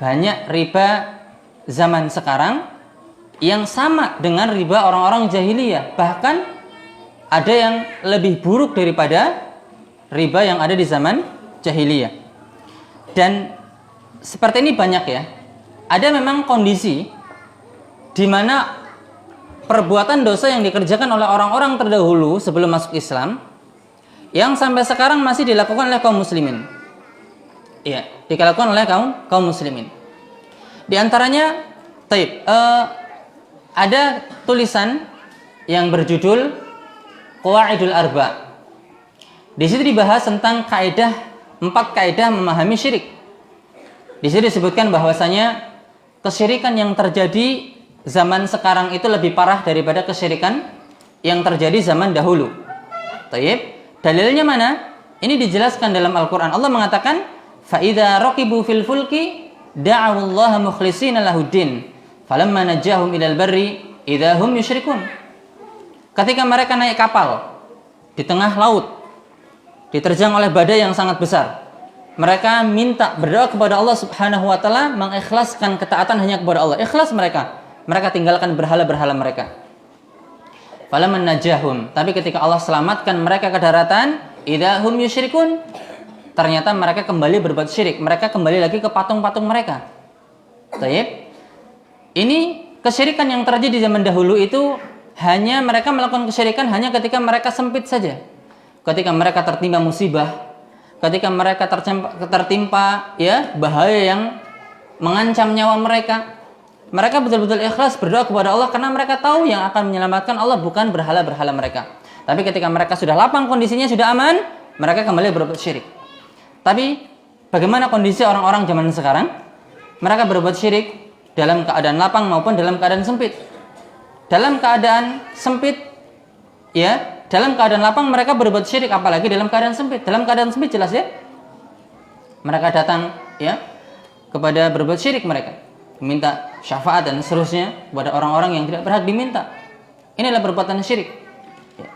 A: banyak riba zaman sekarang yang sama dengan riba orang-orang jahiliyah. Bahkan ada yang lebih buruk daripada riba yang ada di zaman jahiliyah. Dan seperti ini banyak ya. Ada memang kondisi di mana perbuatan dosa yang dikerjakan oleh orang-orang terdahulu sebelum masuk Islam yang sampai sekarang masih dilakukan oleh kaum muslimin. Iya, dilakukan oleh kaum muslimin. Di antaranya ada tulisan yang berjudul Qawaidul Arba'. Di situ dibahas tentang 4 kaidah memahami syirik. Di situ disebutkan bahwasanya kesyirikan yang terjadi zaman sekarang itu lebih parah daripada kesyirikan yang terjadi zaman dahulu. Dalilnya mana? Ini dijelaskan dalam Al-Quran. Allah mengatakan, فَإِذَا رَقِبُوا فِي الْفُلْكِ دَعَوُوا اللَّهَ مُخْلِصِينَ لَهُ الدِّينَ فَلَمَّا نَجَّاهُمْ إِلَى الْبَرِّ إِذَا هُمْ يُشْرِكُونَ. Ketika mereka naik kapal di tengah laut, diterjang oleh badai yang sangat besar, mereka berdoa kepada Allah Subhanahu wa taala, mengikhlaskan ketaatan hanya kepada Allah. Ikhlas mereka tinggalkan berhala-berhala mereka. Falamman najahum, tapi ketika Allah selamatkan mereka ke daratan, idahum yusyrikun, ternyata mereka kembali berbuat syirik, mereka kembali lagi ke patung-patung mereka. Ini kesyirikan yang terjadi di zaman dahulu itu hanya mereka melakukan kesyirikan hanya ketika mereka sempit saja. Ketika mereka tertimpa musibah, ketika mereka tertimpa ya bahaya yang mengancam nyawa mereka, mereka betul-betul ikhlas berdoa kepada Allah karena mereka tahu yang akan menyelamatkan Allah bukan berhala-berhala mereka. Tapi ketika mereka sudah lapang, kondisinya sudah aman, mereka kembali berbuat syirik. Tapi bagaimana kondisi orang-orang zaman sekarang? Mereka berbuat syirik dalam keadaan lapang maupun dalam keadaan sempit. Dalam keadaan sempit ya, dalam keadaan lapang mereka berbuat syirik, apalagi dalam keadaan sempit. Dalam keadaan sempit jelas ya, mereka datang ya kepada berbuat syirik, mereka meminta syafaat dan seterusnya kepada orang-orang yang tidak berhak diminta. Inilah perbuatan syirik ya.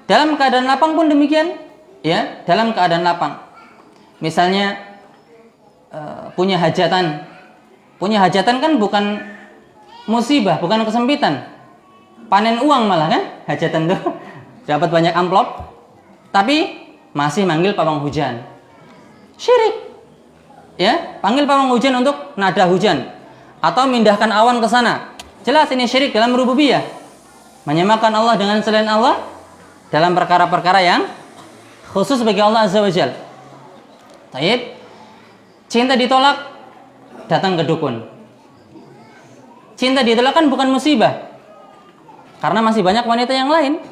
A: Dalam keadaan lapang pun demikian ya. Dalam keadaan lapang, misalnya punya hajatan kan bukan musibah, bukan kesempitan, panen uang malah kan hajatan tuh. Dapat banyak amplop, tapi masih manggil pawang hujan. Syirik. Ya, panggil pawang hujan untuk nada hujan atau mindahkan awan ke sana. Jelas ini syirik dalam rububiyah. Menyamakan Allah dengan selain Allah dalam perkara-perkara yang khusus bagi Allah Azza wa Jalla. Cinta ditolak, datang ke dukun. Cinta ditolak kan bukan musibah. Karena masih banyak wanita yang lain.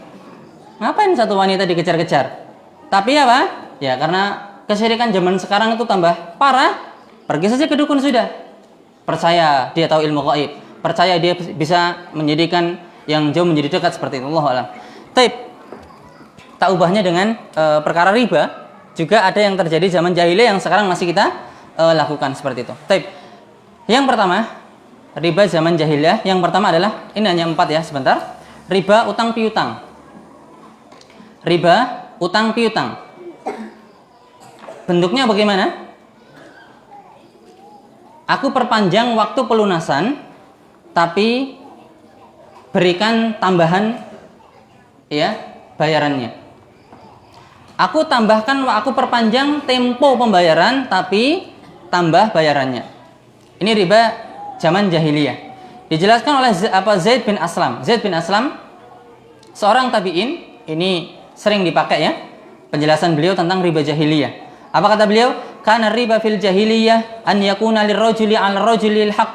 A: Ngapain satu wanita dikejar-kejar? Tapi apa? Ya karena kesyirikan zaman sekarang itu tambah parah, pergi saja ke dukun sudah. Percaya dia tahu ilmu gaib, percaya dia bisa menjadikan yang jauh menjadi dekat seperti itu. Allahu a'lam. Taib. Tak ubahnya dengan perkara riba, juga ada yang terjadi zaman jahiliyah yang sekarang masih kita lakukan seperti itu. Taib. Yang pertama, riba zaman jahiliyah, yang pertama adalah, ini hanya 4 ya, sebentar. Riba utang piutang. Riba utang piutang. Bentuknya bagaimana? Aku perpanjang waktu pelunasan, tapi berikan tambahan ya bayarannya. Aku perpanjang tempo pembayaran, tapi tambah bayarannya. Ini riba zaman jahiliyah. Dijelaskan oleh Zaid bin Aslam. Zaid bin Aslam seorang tabi'in, ini sering dipakai ya penjelasan beliau tentang riba jahiliyah. Apa kata beliau? Kana riba fil jahiliyah an yakuna lirrajuli 'ala rajuli al-haq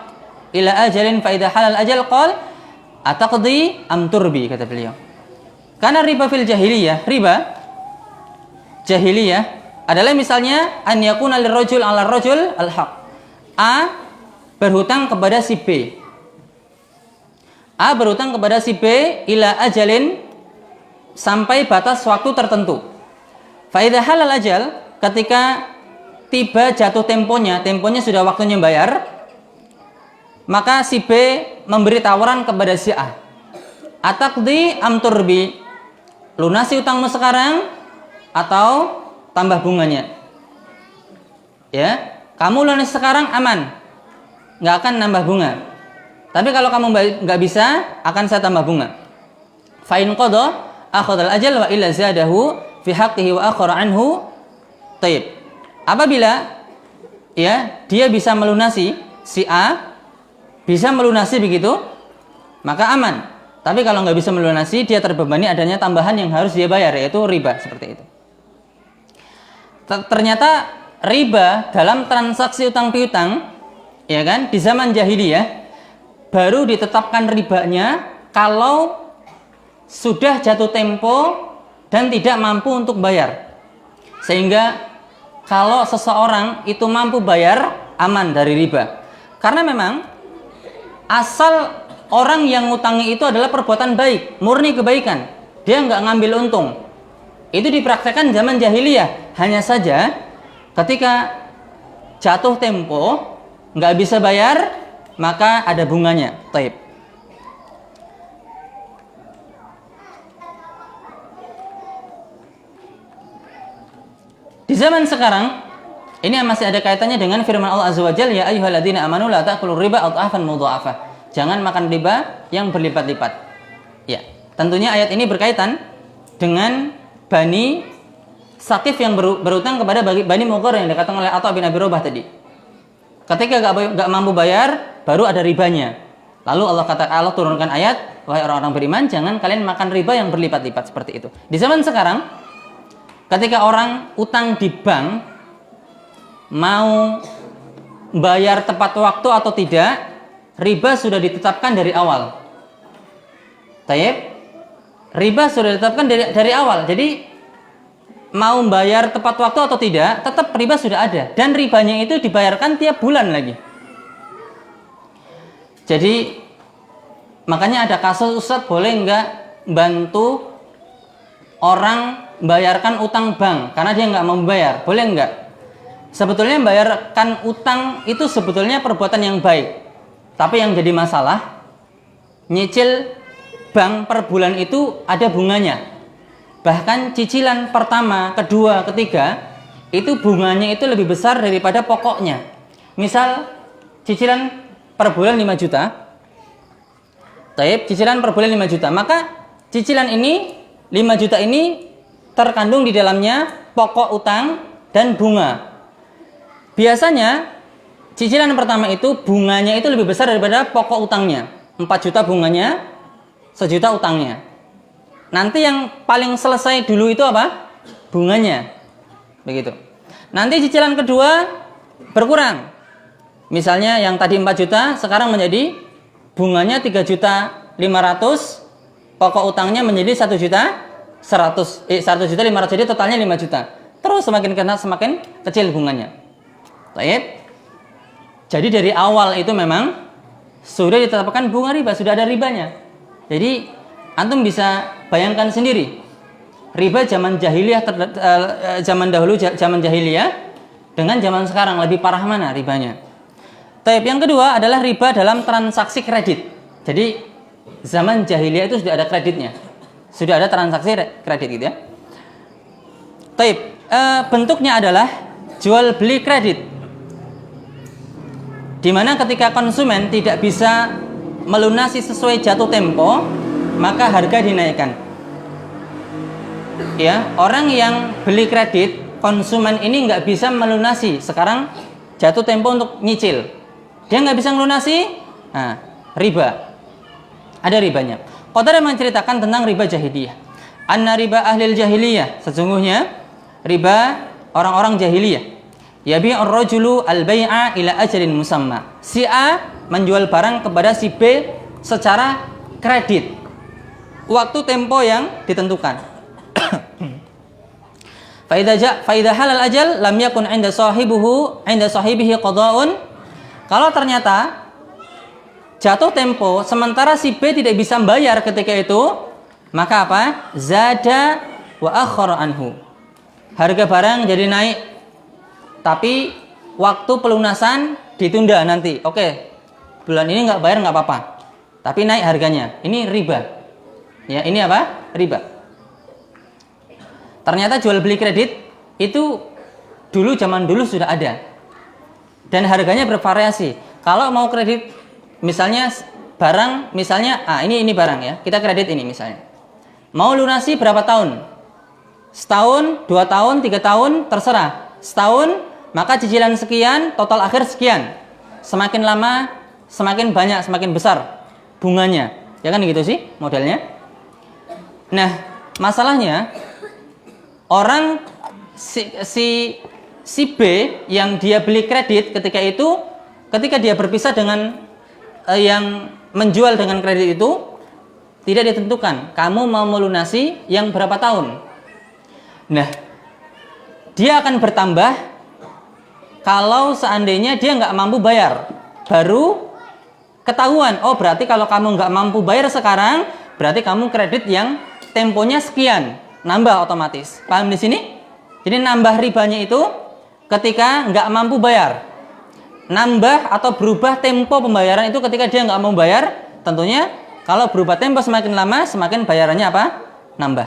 A: ila ajalin fa idza halal ajal qal ataqdi am turbi, kata beliau. Karena riba fil jahiliyah, riba jahiliyah adalah misalnya an yakuna lirrajul 'ala rajul al-haq. A berhutang kepada si B. A berhutang kepada si B ila ajalin sampai batas waktu tertentu. Fa idza halal ajal, ketika tiba jatuh temponya sudah waktunya bayar, maka si B memberi tawaran kepada si A. Ataqdi am turbi, lunasi utangmu sekarang atau tambah bunganya. Ya, kamu lunasi sekarang aman, nggak akan nambah bunga. Tapi kalau kamu nggak bisa, akan saya tambah bunga. Fa in qada akhadhal ajal wa illa zadahu fi haqqihi wa akhara anhu. Taib. Apabila ya dia bisa melunasi, si A bisa melunasi begitu, maka aman. Tapi kalau nggak bisa melunasi, dia terbebani adanya tambahan yang harus dia bayar, yaitu riba, seperti itu. Ternyata riba dalam transaksi utang piutang, ya kan, di zaman jahiliyah baru ditetapkan ribanya kalau sudah jatuh tempo dan tidak mampu untuk bayar. Sehingga kalau seseorang itu mampu bayar, aman dari riba. Karena memang asal orang yang ngutangi itu adalah perbuatan baik, murni kebaikan. Dia nggak ngambil untung. Itu dipraktekkan zaman jahiliyah. Hanya saja ketika jatuh tempo nggak bisa bayar, maka ada bunganya. Taib. Di zaman sekarang ini masih ada kaitannya dengan firman Allah Azza wa Jalla, ya ayyuhalladzina amanu la ta'kulur riba adhafan mudha'afah. Jangan makan riba yang berlipat-lipat. Ya, tentunya ayat ini berkaitan dengan Bani Saqif yang berutang kepada Bani Mughirah yang dikatakan oleh Atha bin Abi Rabah tadi. Ketika gak mampu bayar, baru ada ribanya. Lalu Allah turunkan ayat, wahai orang-orang beriman, jangan kalian makan riba yang berlipat-lipat seperti itu. Di zaman sekarang, ketika orang utang di bank, mau bayar tepat waktu atau tidak, riba sudah ditetapkan dari awal. Taib. Riba sudah ditetapkan dari awal. Jadi mau bayar tepat waktu atau tidak, tetap riba sudah ada. Dan ribanya itu dibayarkan tiap bulan lagi. Jadi makanya ada kasus, Ustadz boleh nggak bantu orang bayarkan utang bank karena dia nggak mau bayar, boleh nggak? Sebetulnya membayarkan utang itu sebetulnya perbuatan yang baik, tapi yang jadi masalah nyicil bank per bulan itu ada bunganya. Bahkan cicilan pertama, kedua, ketiga itu bunganya itu lebih besar daripada pokoknya. Misal cicilan per bulan 5 juta, cicilan per bulan 5 juta, maka cicilan ini 5 juta ini terkandung di dalamnya pokok utang dan bunga. Biasanya cicilan pertama itu bunganya itu lebih besar daripada pokok utangnya. 4 juta bunganya, 1 juta utangnya. Nanti yang paling selesai dulu itu apa? Bunganya. Begitu. Nanti cicilan kedua berkurang. Misalnya yang tadi 4 juta sekarang menjadi bunganya 3 juta 500, pokok utangnya menjadi 1 juta 100, 1 juta 500, jadi totalnya 5 juta. terus semakin kena semakin kecil bunganya. Baik. Jadi dari awal itu memang sudah ditetapkan bunga riba, sudah ada ribanya. Jadi antum bisa bayangkan sendiri. Riba zaman jahiliyah zaman dahulu zaman jahiliyah dengan zaman sekarang lebih parah mana ribanya. Baik, yang kedua adalah riba dalam transaksi kredit. Jadi zaman jahiliyah itu sudah ada kreditnya. Sudah ada transaksi kredit gitu ya. Baik, bentuknya adalah jual beli kredit. Di mana ketika konsumen tidak bisa melunasi sesuai jatuh tempo, maka harga dinaikkan. Ya, orang yang beli kredit, konsumen ini nggak bisa melunasi. Sekarang jatuh tempo untuk nyicil, dia nggak bisa melunasi, nah, riba. Ada ribanya. Qatadah menceritakan tentang riba jahiliyah. Anna riba ahlil jahiliyah, sesungguhnya riba orang-orang jahiliyah. Yabi'ur rajulu al-bai'a ila ajalin musamma. Si A menjual barang kepada si B secara kredit. Waktu tempo yang ditentukan. Fa idza halal ajal lam yakun 'inda sahibihi qada'un. Kalau ternyata jatuh tempo sementara si B tidak bisa membayar ketika itu, maka apa? Zada wa akhara anhu. Harga barang jadi naik, tapi waktu pelunasan ditunda nanti. Oke, bulan ini nggak bayar nggak apa-apa, tapi naik harganya. Ini riba. Ya, ini apa? Riba. Ternyata jual beli kredit itu zaman dulu sudah ada, dan harganya bervariasi. Kalau mau kredit, misalnya barang, misalnya ini barang ya, kita kredit ini misalnya. Mau lunasi berapa tahun? Setahun, 2 tahun, 3 tahun, terserah. Setahun, maka cicilan sekian, total akhir sekian. Semakin lama, semakin banyak, semakin besar bunganya. Ya kan gitu sih modelnya. Nah, masalahnya orang si B yang dia beli kredit ketika dia berpisah dengan yang menjual dengan kredit itu, tidak ditentukan kamu mau melunasi yang berapa tahun. Nah, dia akan bertambah kalau seandainya dia nggak mampu bayar. Baru ketahuan, oh berarti kalau kamu nggak mampu bayar sekarang, berarti kamu kredit yang temponya sekian, nambah otomatis. Paham di sini? Jadi nambah ribanya itu ketika nggak mampu bayar. Nambah atau berubah tempo pembayaran itu ketika dia nggak mau bayar. Tentunya kalau berubah tempo semakin lama, semakin bayarannya apa? Nambah.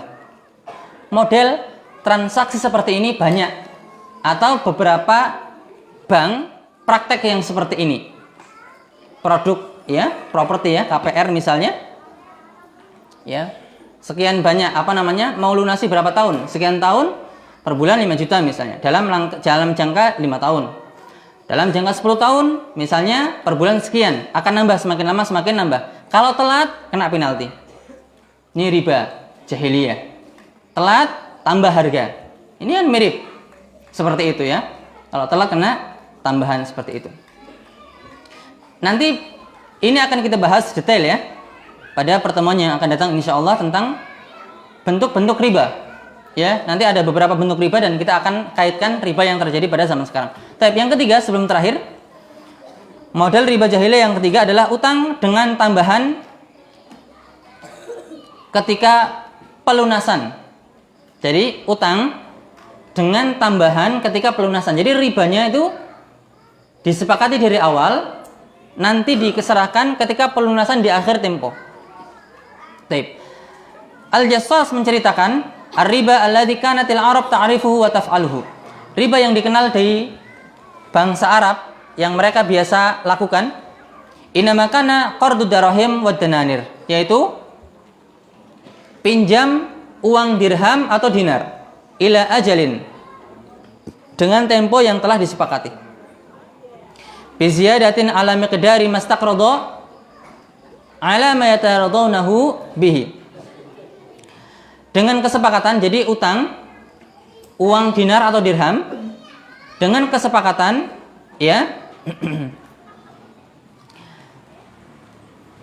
A: Model transaksi seperti ini banyak, atau beberapa bank praktek yang seperti ini. Produk ya, properti ya, KPR misalnya. Ya. Sekian banyak mau lunasi berapa tahun? Sekian tahun per bulan 5 juta misalnya. Dalam jangka 5 tahun. Dalam jangka 10 tahun misalnya per bulan sekian, akan nambah semakin lama semakin nambah. Kalau telat kena penalti. Ini riba jahiliyah. Telat tambah harga. Ini kan mirip seperti itu ya. Kalau telat kena tambahan seperti itu. Nanti ini akan kita bahas detail ya pada pertemuan yang akan datang insyaallah tentang bentuk-bentuk riba. Ya, nanti ada beberapa bentuk riba dan kita akan kaitkan riba yang terjadi pada zaman sekarang. Tapi yang ketiga sebelum terakhir, model riba jahiliyah yang ketiga adalah utang dengan tambahan ketika pelunasan. Jadi utang dengan tambahan ketika pelunasan. Jadi ribanya itu disepakati dari awal, nanti dikeserahkan ketika pelunasan di akhir tempo. Taib. Al-Jassas menceritakan, ar-riba alladzi kanatil Arab ta'rifuhu wa taf'aluhu. Riba yang dikenal dari bangsa Arab yang mereka biasa lakukan, inama kana qardu darahim wa dananir, yaitu pinjam uang dirham atau dinar ila ajalin dengan tempo yang telah disepakati. Biziyadatin ala miqdari mastaqrada ala ma yataradawnahu bihi. Dengan kesepakatan, jadi utang uang dinar atau dirham dengan kesepakatan ya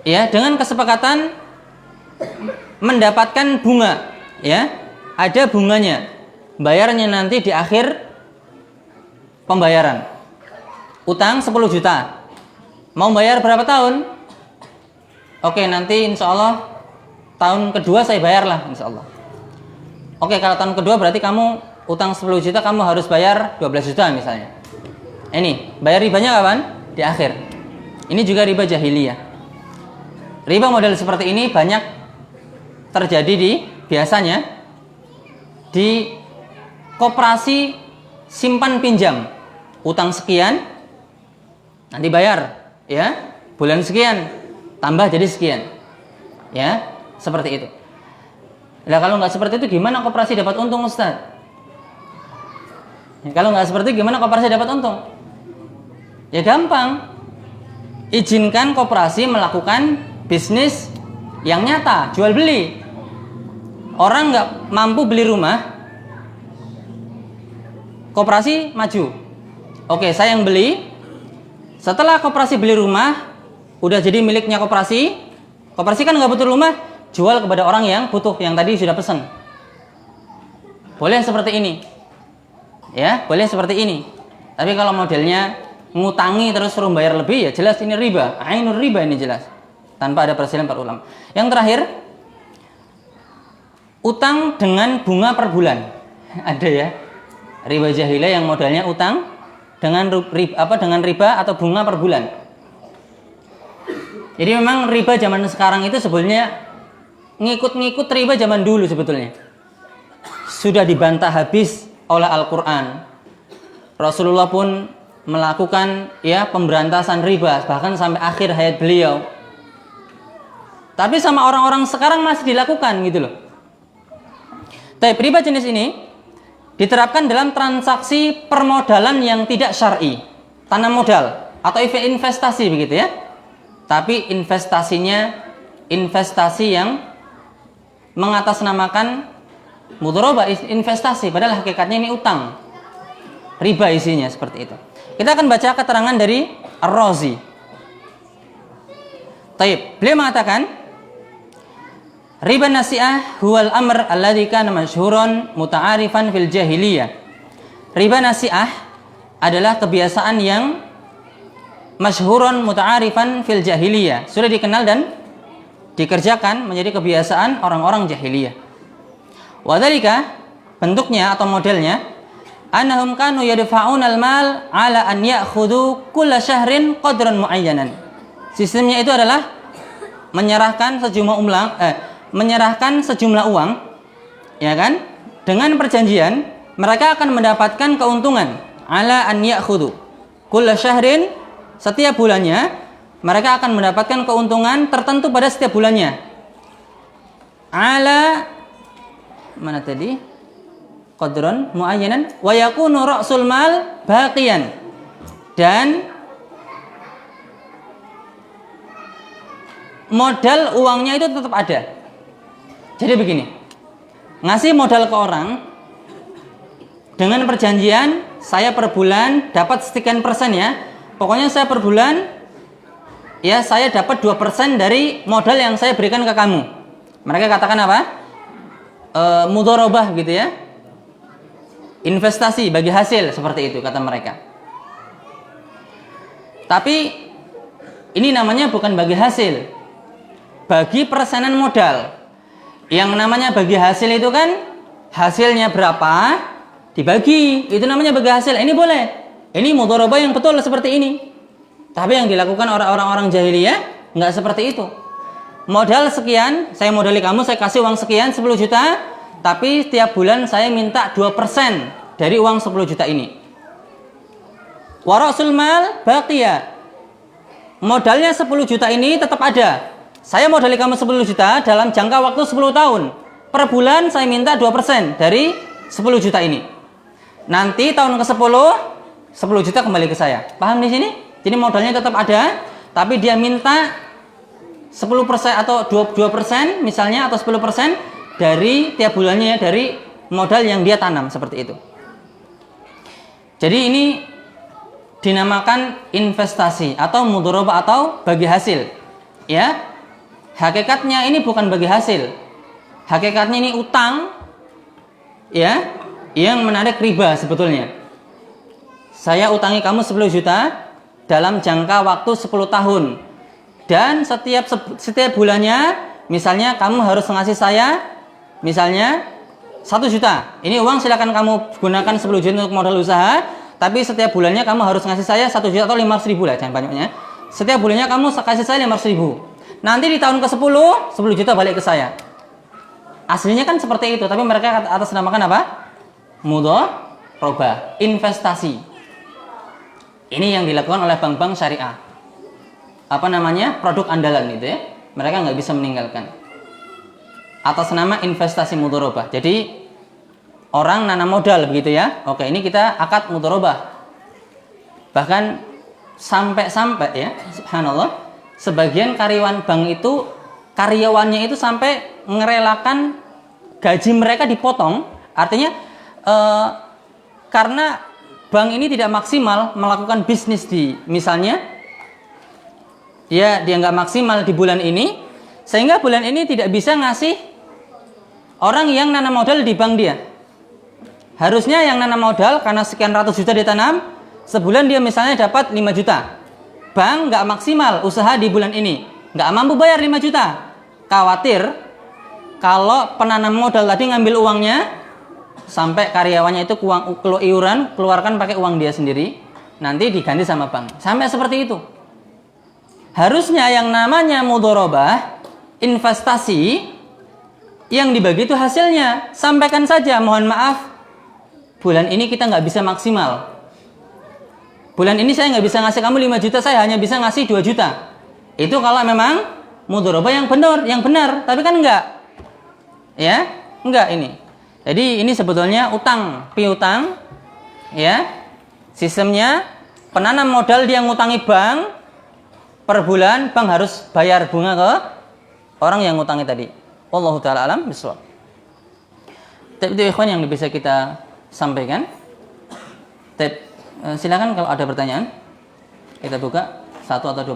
A: ya dengan kesepakatan mendapatkan bunga. Ya, ada bunganya. bayarnya nanti di akhir pembayaran. Utang 10 juta. Mau bayar berapa tahun? Oke, nanti insya Allah tahun kedua saya bayarlah insya Allah. Oke, kalau tahun kedua berarti kamu utang 10 juta, kamu harus bayar 12 juta misalnya. Ini, bayar ribanya kapan? Di akhir. Ini juga riba jahiliyah. Riba model seperti ini banyak terjadi biasanya di koperasi simpan pinjam. Utang sekian, nanti bayar, ya, bulan sekian, tambah jadi sekian, ya, seperti itu. Nah, kalau nggak seperti itu gimana koperasi dapat untung, Ustaz? Ya, kalau nggak seperti itu gimana koperasi dapat untung? Ya gampang, izinkan koperasi melakukan bisnis yang nyata, jual beli. Orang nggak mampu beli rumah, koperasi maju. Oke, saya yang beli. Setelah koperasi beli rumah, udah jadi miliknya koperasi. Koperasi kan nggak butuh rumah, jual kepada orang yang butuh, yang tadi sudah pesan. Boleh seperti ini, ya, boleh seperti ini. Tapi kalau modelnya ngutangi terus suruh bayar lebih, ya jelas ini riba, ainur riba ini jelas, tanpa ada perselisihan para ulama. Yang terakhir, utang dengan bunga per bulan. Ada ya, riba jahiliyah yang modelnya utang dengan riba atau bunga per bulan. Jadi memang riba zaman sekarang itu sebenarnya ngikut-ngikut riba zaman dulu sebetulnya. Sudah dibantah habis oleh Al-Qur'an. Rasulullah pun melakukan ya pemberantasan riba bahkan sampai akhir hayat beliau. Tapi sama orang-orang sekarang masih dilakukan gitu loh. Tapi riba jenis ini diterapkan dalam transaksi permodalan yang tidak syar'i, tanam modal atau investasi begitu ya. Tapi investasinya investasi yang mengatasnamakan mudharabah, investasi, padahal hakikatnya ini utang. Riba isinya seperti itu. Kita akan baca keterangan dari Ar-Razi. Taib, beliau mengatakan riba nasi'ah huwal amr alladhi kana masyhuran muta'arifan fil jahiliyah. Riba nasi'ah adalah kebiasaan yang masyhuran muta'arifan fil jahiliyah, sudah dikenal dan dikerjakan menjadi kebiasaan orang-orang jahiliyah. Wa dzalika, bentuknya atau modelnya, annahum kanu yadfa'unal mal ala an ya'khudhu kulla syahrin qadran muayyanan. Sistemnya itu adalah menyerahkan sejumlah uang, ya kan? Dengan perjanjian mereka akan mendapatkan keuntungan ala an ya'khudhu kulla syahrin, setiap bulannya mereka akan mendapatkan keuntungan tertentu pada setiap bulannya. Ala mana tadi? Qadran muayyanan wa yakunu ra'sul mal baqiyan. Dan modal uangnya itu tetap ada. Jadi begini, ngasih modal ke orang dengan perjanjian saya per bulan dapat sekian persen ya. Pokoknya saya per bulan ya saya dapat 2% dari modal yang saya berikan ke kamu. Mereka katakan apa? Mudharabah gitu ya. Investasi bagi hasil, seperti itu kata mereka. Tapi ini namanya bukan bagi hasil, bagi persenan modal. Yang namanya bagi hasil itu kan hasilnya berapa dibagi, itu namanya bagi hasil. Ini boleh, ini mudharabah yang betul seperti ini. Tapi yang dilakukan orang-orang jahiliyah nggak seperti itu. Modal sekian, saya modali kamu, saya kasih uang sekian 10 juta, tapi setiap bulan saya minta 2% dari uang 10 juta ini. Wa ra'sul mal baqiya. Modalnya 10 juta ini tetap ada. Saya modali kamu 10 juta dalam jangka waktu 10 tahun. Per bulan saya minta 2% dari 10 juta ini. Nanti tahun ke-10, 10 juta kembali ke saya. Paham di sini? Jadi modalnya tetap ada, tapi dia minta 10% atau 2% misalnya, atau 10% dari tiap bulannya ya, dari modal yang dia tanam, seperti itu. Jadi ini dinamakan investasi atau mudharabah atau bagi hasil. Ya. Hakikatnya ini bukan bagi hasil. Hakikatnya ini utang. Ya. yang menarik riba sebetulnya. Saya utangi kamu 10 juta dalam jangka waktu 10 tahun. Dan setiap bulannya, misalnya kamu harus ngasih saya, misalnya 1 juta. Ini uang silakan kamu gunakan 10 juta untuk modal usaha, tapi setiap bulannya kamu harus ngasih saya 1 juta atau 500 ribu lah, jangan banyaknya. Setiap bulannya kamu kasih saya 500 ribu. Nanti di tahun ke-10, 10 juta balik ke saya. Aslinya kan seperti itu, tapi mereka atas namakan apa? Mudharabah, investasi. Ini yang dilakukan oleh bank-bank syariah. Apa namanya? Produk andalan itu ya. Mereka nggak bisa meninggalkan. Atas nama investasi mudharabah. Jadi orang nanam modal begitu ya. Oke, ini kita akad mudharabah. Bahkan sampai ya, subhanallah, sebagian karyawan bank itu, karyawannya itu sampai ngerelakan gaji mereka dipotong. Artinya karena bank ini tidak maksimal melakukan bisnis di, misalnya ya dia nggak maksimal di bulan ini, sehingga bulan ini tidak bisa ngasih orang yang nanam modal di bank dia. Harusnya yang nanam modal karena sekian ratus juta ditanam, sebulan dia misalnya dapat 5 juta. Bank nggak maksimal usaha di bulan ini, nggak mampu bayar 5 juta. Khawatir kalau penanam modal tadi ngambil uangnya, sampai karyawannya itu iuran, keluarkan pakai uang dia sendiri, nanti diganti sama bank. Sampai seperti itu. Harusnya yang namanya mudharabah, investasi, yang dibagi itu hasilnya. Sampaikan saja, mohon maaf, bulan ini kita nggak bisa maksimal. Bulan ini saya nggak bisa ngasih kamu 5 juta, saya hanya bisa ngasih 2 juta. Itu kalau memang mudharabah yang benar. Tapi kan enggak. Ya, enggak ini. Jadi ini sebetulnya utang, piutang, ya. Sistemnya penanam modal dia ngutangi bank, per bulan bank harus bayar bunga ke orang yang ngutangi tadi. Wallahu taala alam bishawab. Itu ikhwan yang bisa kita sampaikan. Silakan kalau ada pertanyaan, kita buka 1 atau 2.